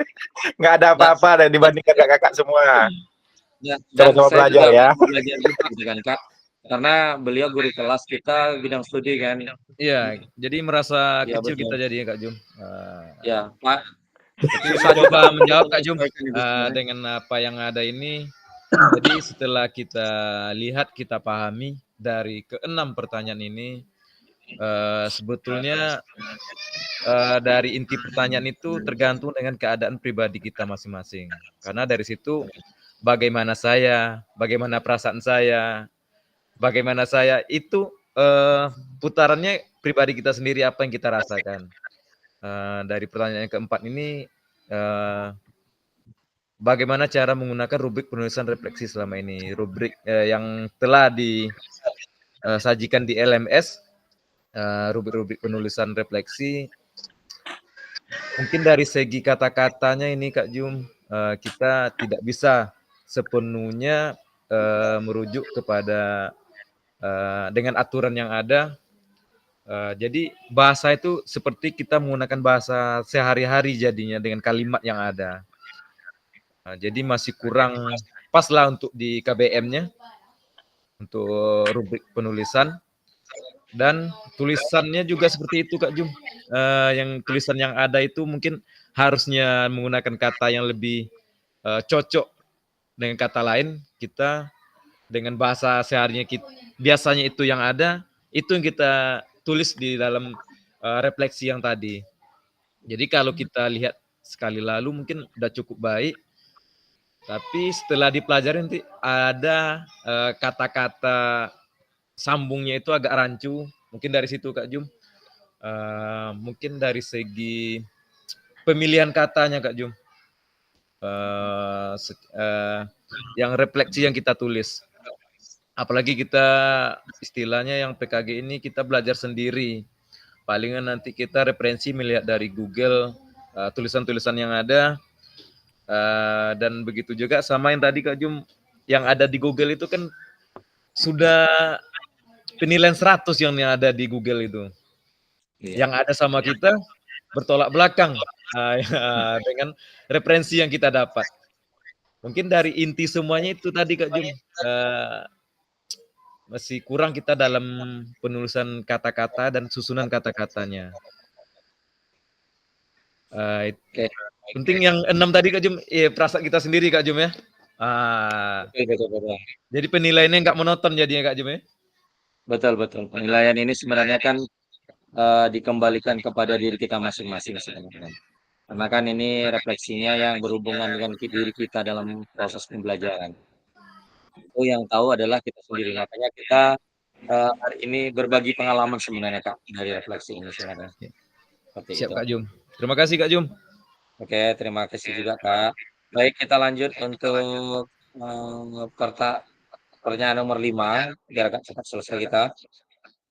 B: Nggak ada apa-apa dibandingkan kakak-kakak semua. Sama-sama belajar ya.
A: Belajar juga dengan Kak. Karena beliau guru kelas kita bidang studi kan.
G: Iya, jadi merasa
A: Ya,
G: kecil
A: betul.
G: kita jadinya Kak Jum.
A: Ya, Pak.
G: Saya coba menjawab Kak Jum dengan apa yang ada ini. Jadi setelah kita lihat, kita pahami dari ke-6 pertanyaan ini, sebetulnya dari inti pertanyaan itu tergantung dengan keadaan pribadi kita masing-masing. Karena dari situ bagaimana saya, bagaimana perasaan saya, bagaimana saya itu putarannya pribadi kita sendiri, apa yang kita rasakan. Dari pertanyaan yang keempat ini, bagaimana cara menggunakan rubrik penulisan refleksi selama ini, rubrik yang telah disajikan di LMS, rubrik-rubrik penulisan refleksi. Mungkin dari segi kata-katanya ini Kak Jum, kita tidak bisa sepenuhnya merujuk kepada dengan aturan yang ada. Jadi bahasa itu seperti kita menggunakan bahasa sehari-hari jadinya dengan kalimat yang ada. Jadi masih kurang pas lah untuk di KBM-nya, untuk rubrik penulisan. Dan tulisannya juga seperti itu Kak Jum. Yang tulisan yang ada itu mungkin harusnya menggunakan kata yang lebih cocok dengan kata lain. Kita dengan bahasa seharinya biasanya itu yang ada, itu yang kita tulis di dalam refleksi yang tadi. Jadi kalau kita lihat sekali lalu mungkin udah cukup baik, tapi setelah dipelajari nanti ada kata-kata sambungnya itu agak rancu. Mungkin dari situ Kak Jum. Mungkin dari segi pemilihan katanya Kak Jum. Yang refleksi yang kita tulis. Apalagi kita istilahnya yang PKG ini kita belajar sendiri. Palingan nanti kita referensi melihat dari Google tulisan-tulisan yang ada. Dan begitu juga sama yang tadi Kak Jum, yang ada di Google itu kan sudah penilaian 100 yang ada di Google itu. Yang ada sama kita bertolak belakang dengan referensi yang kita dapat. Mungkin dari inti semuanya itu tadi Kak Jum, masih kurang kita dalam penulisan kata-kata dan susunan kata-katanya. Penting yang 6 tadi Kak Jum, perasaan kita sendiri Kak Jum ya. Jadi penilaiannya nggak monoton jadinya Kak Jum ya.
A: Betul. Penilaian ini sebenarnya kan dikembalikan kepada diri kita masing-masing sebenarnya. Karena kan ini refleksinya yang berhubungan dengan diri kita dalam proses pembelajaran. Itu yang tahu adalah kita sendiri. Makanya kita hari ini berbagi pengalaman sebenarnya Kak dari refleksi ini sebenarnya.
G: Siap Kak Jum. Terima kasih Kak Jum.
A: Oke, terima kasih juga Kak. Baik, kita lanjut untuk Pertanyaan nomor 5, biar agak cepat selesai kita.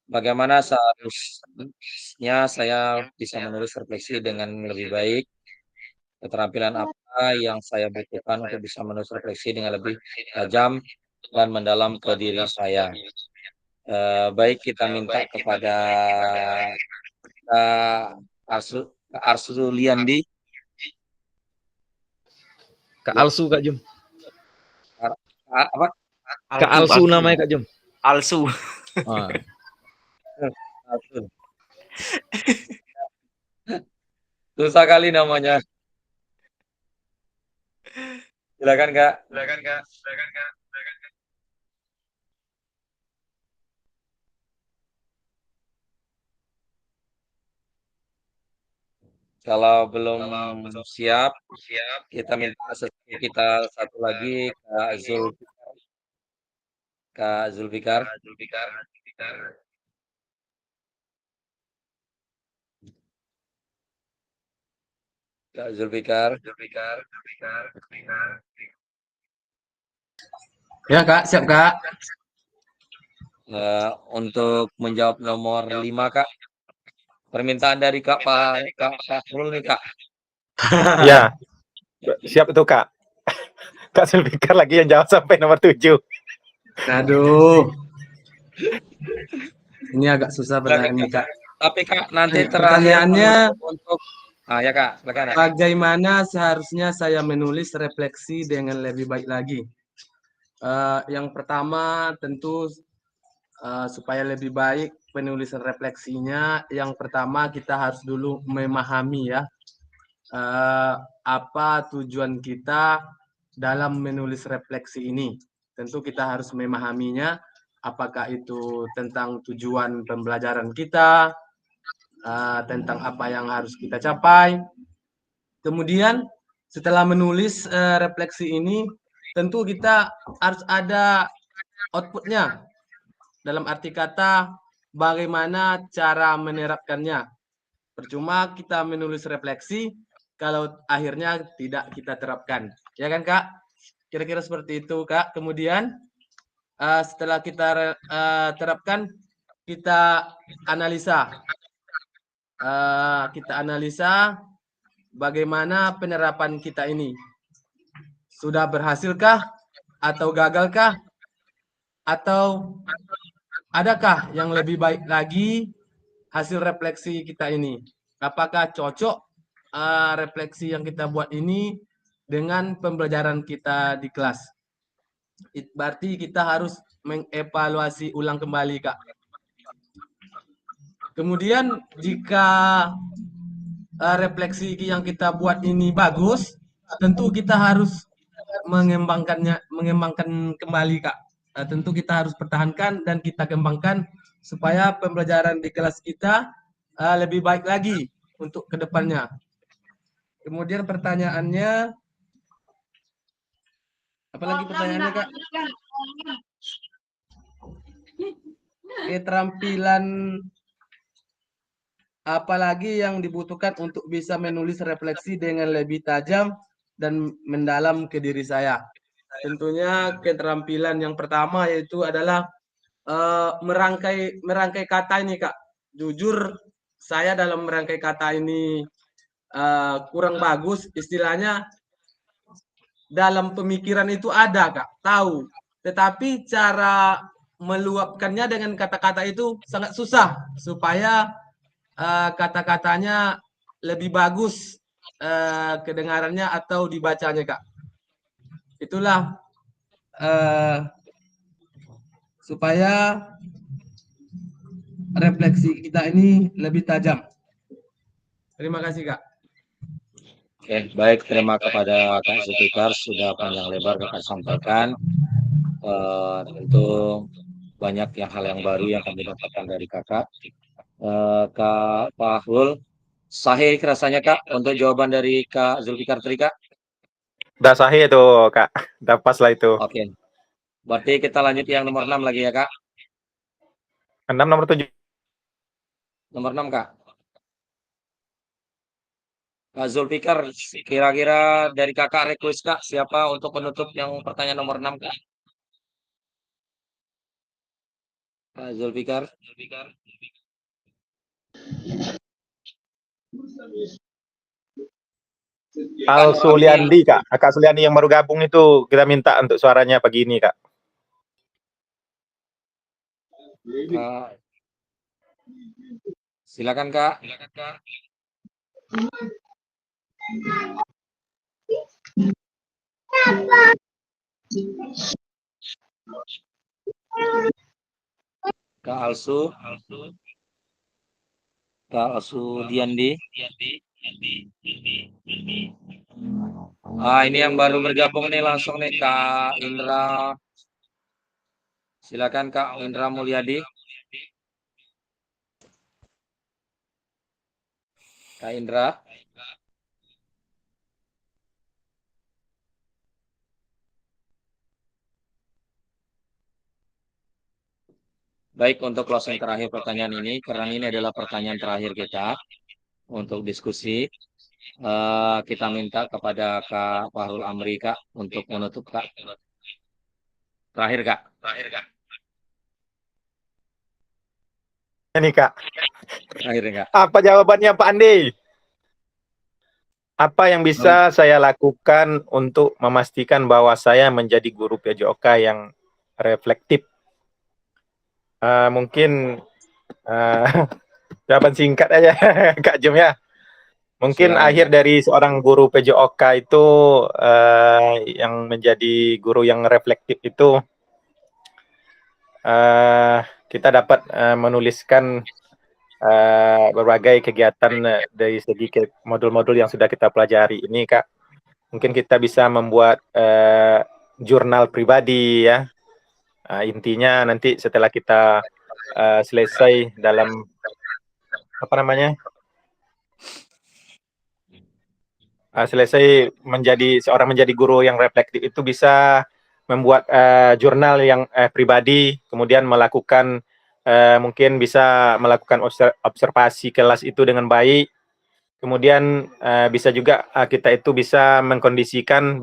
A: Bagaimana seharusnya saya bisa menulis refleksi dengan lebih baik? Keterampilan apa yang saya butuhkan untuk bisa menulis refleksi dengan lebih tajam dan mendalam ke diri saya? Baik kita minta kepada Kak Arsuliandi.
G: Kak Alsu, Kak Jum.
A: Apa?
G: Kak Alsu namanya, Kak Jum.
J: Alsu.
G: Ah.
A: Susah kali namanya. Silakan Kak. Kalau belum siap, kita minta kita satu lagi Kak Zulfikar. Kak Zulfikar.
I: Ya Kak, siap Kak.
A: Untuk menjawab nomor 5 Kak. Permintaan dari Kak Fahrul nih Kak.
B: Ya, siap itu Kak. Kak Zulfikar lagi yang jawab sampai nomor 7.
I: Aduh. Ini agak susah pertanyaan ini Kak.
A: Tapi Kak, nanti
I: pertanyaannya
A: untuk ya Kak, silakan.
I: Bagaimana seharusnya saya menulis refleksi dengan lebih baik lagi? Yang pertama tentu supaya lebih baik penulisan refleksinya, yang pertama kita harus dulu memahami ya apa tujuan kita dalam menulis refleksi ini. Tentu kita harus memahaminya, apakah itu tentang tujuan pembelajaran kita, tentang apa yang harus kita capai. Kemudian setelah menulis refleksi ini, tentu kita harus ada outputnya. Dalam arti kata, bagaimana cara menerapkannya. Percuma kita menulis refleksi kalau akhirnya tidak kita terapkan. Ya kan Kak? Kira-kira seperti itu Kak. Kemudian setelah kita terapkan, kita analisa. Bagaimana penerapan kita ini. Sudah berhasilkah? Atau gagalkah? Atau adakah yang lebih baik lagi hasil refleksi kita ini? Apakah cocok refleksi yang kita buat ini dengan pembelajaran kita di kelas? Berarti kita harus mengevaluasi ulang kembali, Kak. Kemudian jika refleksi yang kita buat ini bagus, tentu kita harus mengembangkan kembali, Kak. Tentu kita harus pertahankan dan kita kembangkan supaya pembelajaran di kelas kita lebih baik lagi untuk kedepannya. Kemudian pertanyaannya, apalagi pertanyaannya Kak? Keterampilan apalagi yang dibutuhkan untuk bisa menulis refleksi dengan lebih tajam dan mendalam ke diri saya? Tentunya keterampilan yang pertama yaitu adalah merangkai kata ini Kak. Jujur saya dalam merangkai kata ini kurang bagus, istilahnya dalam pemikiran itu ada Kak, tahu. Tetapi cara meluapkannya dengan kata-kata itu sangat susah supaya kata-katanya lebih bagus kedengarannya atau dibacanya Kak. Itulah supaya refleksi kita ini lebih tajam. Terima kasih Kak.
A: Oke, baik. Terima kepada Kak Zulfikar sudah panjang lebar Kakak sampaikan. Tentu banyak hal yang baru yang kami dapatkan dari Kakak. Kak Fahrul, sahih rasanya Kak untuk jawaban dari Kak Zulfikar tadi Kak?
B: Udah sahih itu Kak, udah pas lah itu.
A: Oke, berarti kita lanjut yang nomor 6 lagi ya Kak?
B: 6 nomor 7.
A: Nomor 6 Kak. Kak Zulfikar, kira-kira dari kakak request kak siapa untuk penutup yang pertanyaan nomor 6 kak? Kak Zulfikar.
B: Al Suliandi kak, kakak Suliandi yang baru gabung itu kita minta untuk suaranya pagi ini kak.
A: Silakan kak. Kak Alsu. Kak Alsu Diandi. Ini yang baru bergabung nih langsung nih Kak Indra. Silakan Kak Indra Mulyadi. Kak Indra. Baik, untuk closing terakhir pertanyaan ini, karena ini adalah pertanyaan terakhir kita untuk diskusi. Kita minta kepada Kak Fahrul Amri Kak untuk menutup Kak. Terakhir Kak.
B: Ini kak.
A: Terakhir Kak.
B: Apa jawabannya Pak Andi? Apa yang bisa saya lakukan untuk memastikan bahwa saya menjadi guru PJOK yang reflektif? Mungkin jawaban singkat aja Kak Jum ya. Mungkin
A: Silakan,
B: akhir
A: Kak.
B: dari seorang guru PJOK itu yang menjadi guru yang reflektif itu kita dapat menuliskan berbagai kegiatan dari segi modul-modul yang sudah kita pelajari ini Kak. Mungkin kita bisa membuat jurnal pribadi ya. Intinya nanti setelah kita selesai dalam selesai menjadi guru yang reflektif itu bisa membuat jurnal yang pribadi, kemudian melakukan mungkin bisa melakukan observasi kelas itu dengan baik. Kemudian bisa juga kita itu bisa mengkondisikan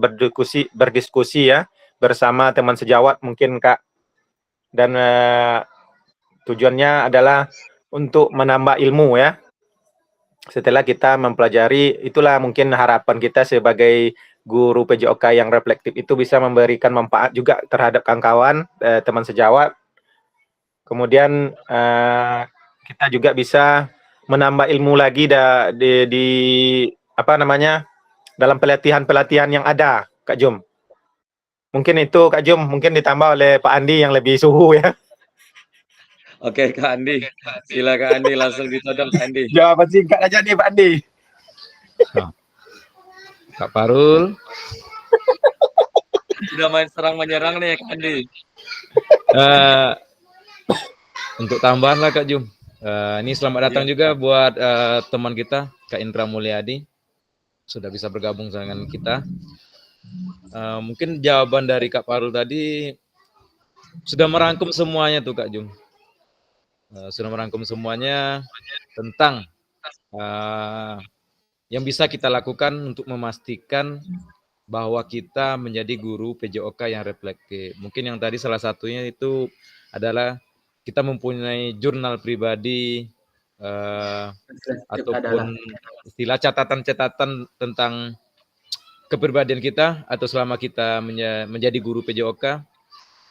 B: berdiskusi ya bersama teman sejawat mungkin Kak. Dan tujuannya adalah untuk menambah ilmu ya. Setelah kita mempelajari, itulah mungkin harapan kita sebagai guru PJOK yang reflektif itu bisa memberikan manfaat juga terhadap kawan-kawan, teman sejawat. Kemudian kita juga bisa menambah ilmu lagi dalam pelatihan-pelatihan yang ada, Kak Jum. Mungkin itu Kak Jum, mungkin ditambah oleh Pak Andi yang lebih suhu ya.
A: Oke Kak Andi, silakan Andi langsung ditodong Kak Andi.
B: Jawaban singkat aja nih Pak Andi.
G: Kak Farul.
A: Sudah main serang menyerang nih Kak Andi.
G: Untuk tambahan lah Kak Jum. Ini selamat datang juga buat teman kita Kak Indra Mulyadi sudah bisa bergabung dengan kita. Mungkin jawaban dari Kak Farul tadi sudah merangkum semuanya tuh Kak Jum. Sudah merangkum semuanya tentang yang bisa kita lakukan untuk memastikan bahwa kita menjadi guru PJOK yang reflektif. Mungkin yang tadi salah satunya itu adalah kita mempunyai jurnal pribadi ataupun istilah catatan-catatan tentang kepribadian kita atau selama kita menjadi guru PJOK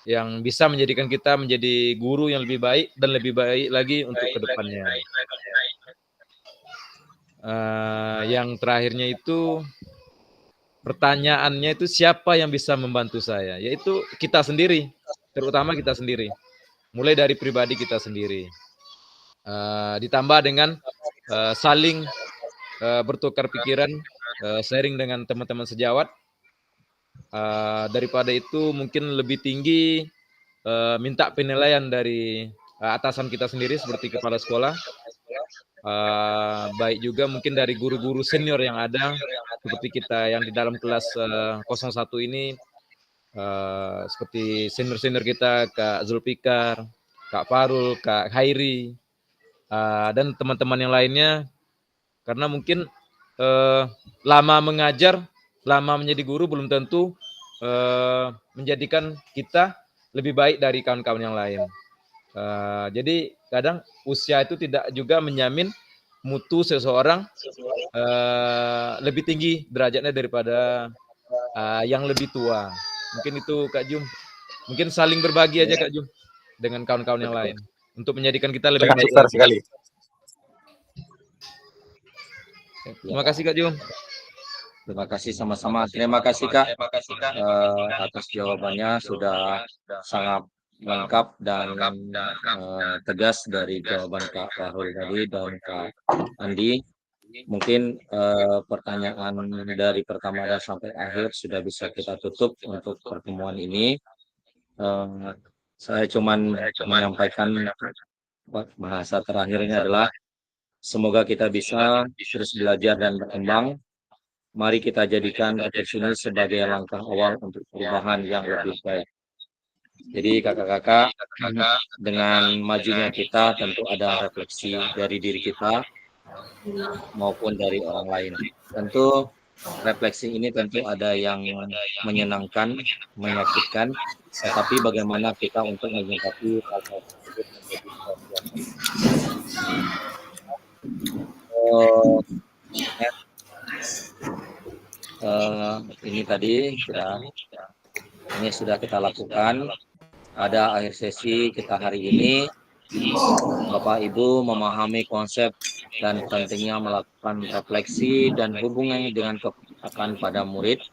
G: yang bisa menjadikan kita menjadi guru yang lebih baik dan lebih baik lagi untuk kedepannya. Yang terakhirnya itu pertanyaannya itu siapa yang bisa membantu saya? Yaitu kita sendiri, terutama kita sendiri. Mulai dari pribadi kita sendiri. Ditambah dengan saling bertukar pikiran, sharing dengan teman-teman sejawat. Daripada itu mungkin lebih tinggi minta penilaian dari atasan kita sendiri seperti kepala sekolah, baik juga mungkin dari guru-guru senior yang ada seperti kita yang di dalam kelas 01 ini, seperti senior-senior kita Kak Zulfikar, Kak Farul, Kak Hairi, dan teman-teman yang lainnya, karena mungkin lama mengajar, lama menjadi guru belum tentu menjadikan kita lebih baik dari kawan-kawan yang lain. Jadi kadang usia itu tidak juga menjamin mutu seseorang lebih tinggi derajatnya daripada yang lebih tua. Mungkin itu Kak Jum. Mungkin saling berbagi aja Kak Jum dengan kawan-kawan yang lain untuk menjadikan kita lebih
B: Sangat
G: baik
B: besar
G: lagi.
B: sekali.
G: Terima kasih Kak Jum.
A: Terima kasih sama-sama. Terima kasih Kak atas jawabannya, sudah sangat lengkap dan tegas dari jawaban Kak Rahul tadi dan Kak Andi. Mungkin pertanyaan dari pertama dan sampai akhir sudah bisa kita tutup untuk pertemuan ini. Saya cuman menyampaikan bahasa terakhirnya adalah semoga kita bisa terus belajar dan berkembang. Mari kita jadikan refleksi ini sebagai langkah awal untuk perubahan yang lebih baik. Jadi kakak-kakak, dengan majunya kita tentu ada refleksi dari diri kita maupun dari orang lain. Tentu refleksi ini tentu ada yang menyenangkan, menyakitkan, tetapi bagaimana kita untuk menyikapi hal-hal tersebut menjadi ini tadi sudah kita lakukan. Ada akhir sesi kita hari ini. Bapak Ibu memahami konsep dan pentingnya melakukan refleksi dan hubungannya dengan kepekaan pada murid.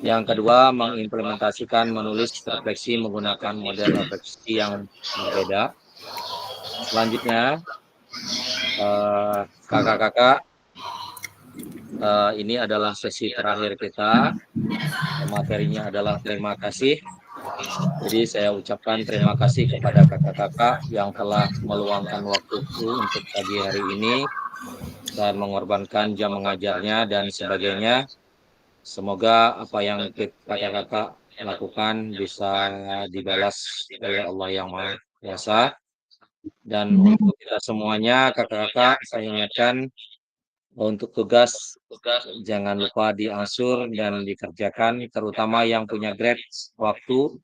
A: Yang kedua, mengimplementasikan menulis refleksi menggunakan model refleksi yang berbeda. Selanjutnya, kakak-kakak, ini adalah sesi terakhir kita. Materinya adalah terima kasih. Jadi saya ucapkan terima kasih kepada kakak-kakak yang telah meluangkan waktu untuk pagi hari ini dan mengorbankan jam mengajarnya dan sebagainya. Semoga apa yang kakak-kakak lakukan bisa dibalas oleh Allah yang Maha Kuasa. Dan untuk kita semuanya, kakak-kakak, saya ingatkan untuk tugas jangan lupa diangsur dan dikerjakan, terutama yang punya grade waktu.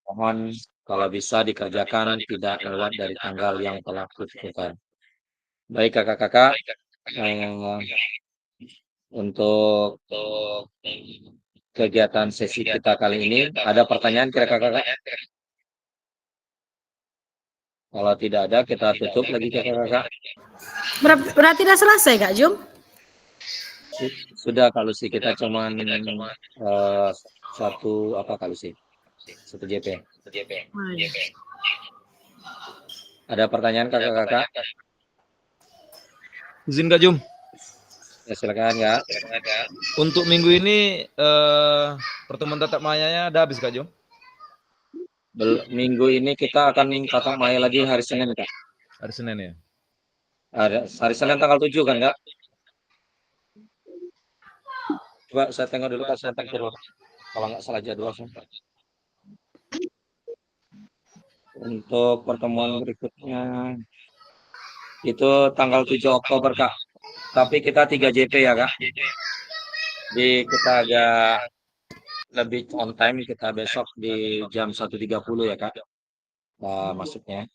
A: Mohon kalau bisa dikerjakan tidak lewat dari tanggal yang telah ditentukan. Baik kakak-kakak, untuk kegiatan sesi kita kali ini ada pertanyaan kira-kira? Kalau tidak ada kita tutup lagi kakak-kakak.
C: Berarti udah selesai Kak Jum?
A: Sudah kalau sih kita cuman satu JP. Ada pertanyaan kakak-kakak?
G: Izin Kak Jum.
A: Ya, silakan ya.
G: Untuk minggu ini pertemuan tatap mayanya udah habis Kak Jum?
A: Minggu ini kita akan tatap maya lagi hari Senin Kak.
G: Hari Senin ya?
A: Hari Senin tanggal 7 kan Kak? Coba saya tengok dulu Kak, saya tengok dulu. Kalau nggak salah jadwal. Untuk pertemuan berikutnya itu tanggal 7 Oktober Kak. Tapi kita 3 JP ya Kak. Jadi kita agak lebih on time, kita besok di jam 1.30 ya Kak. Masuknya.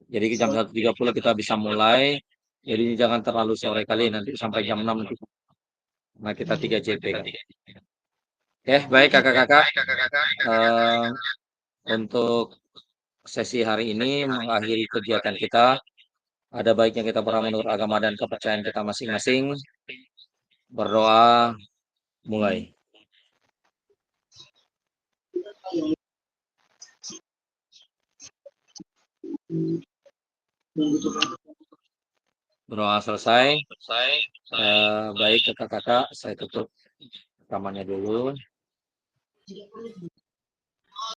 A: Jadi jam 1.30 kita bisa mulai. Jadi jangan terlalu sore kali, nanti sampai jam 6 nanti. Nah kita 3 JP Kak. Oke, baik kakak-kakak. Untuk sesi hari ini mengakhiri kegiatan kita. Ada baiknya kita berdoa menurut agama dan kepercayaan kita masing-masing. Berdoa, mulai. Berdoa selesai. Baik kakak-kakak, saya tutup rekamannya dulu.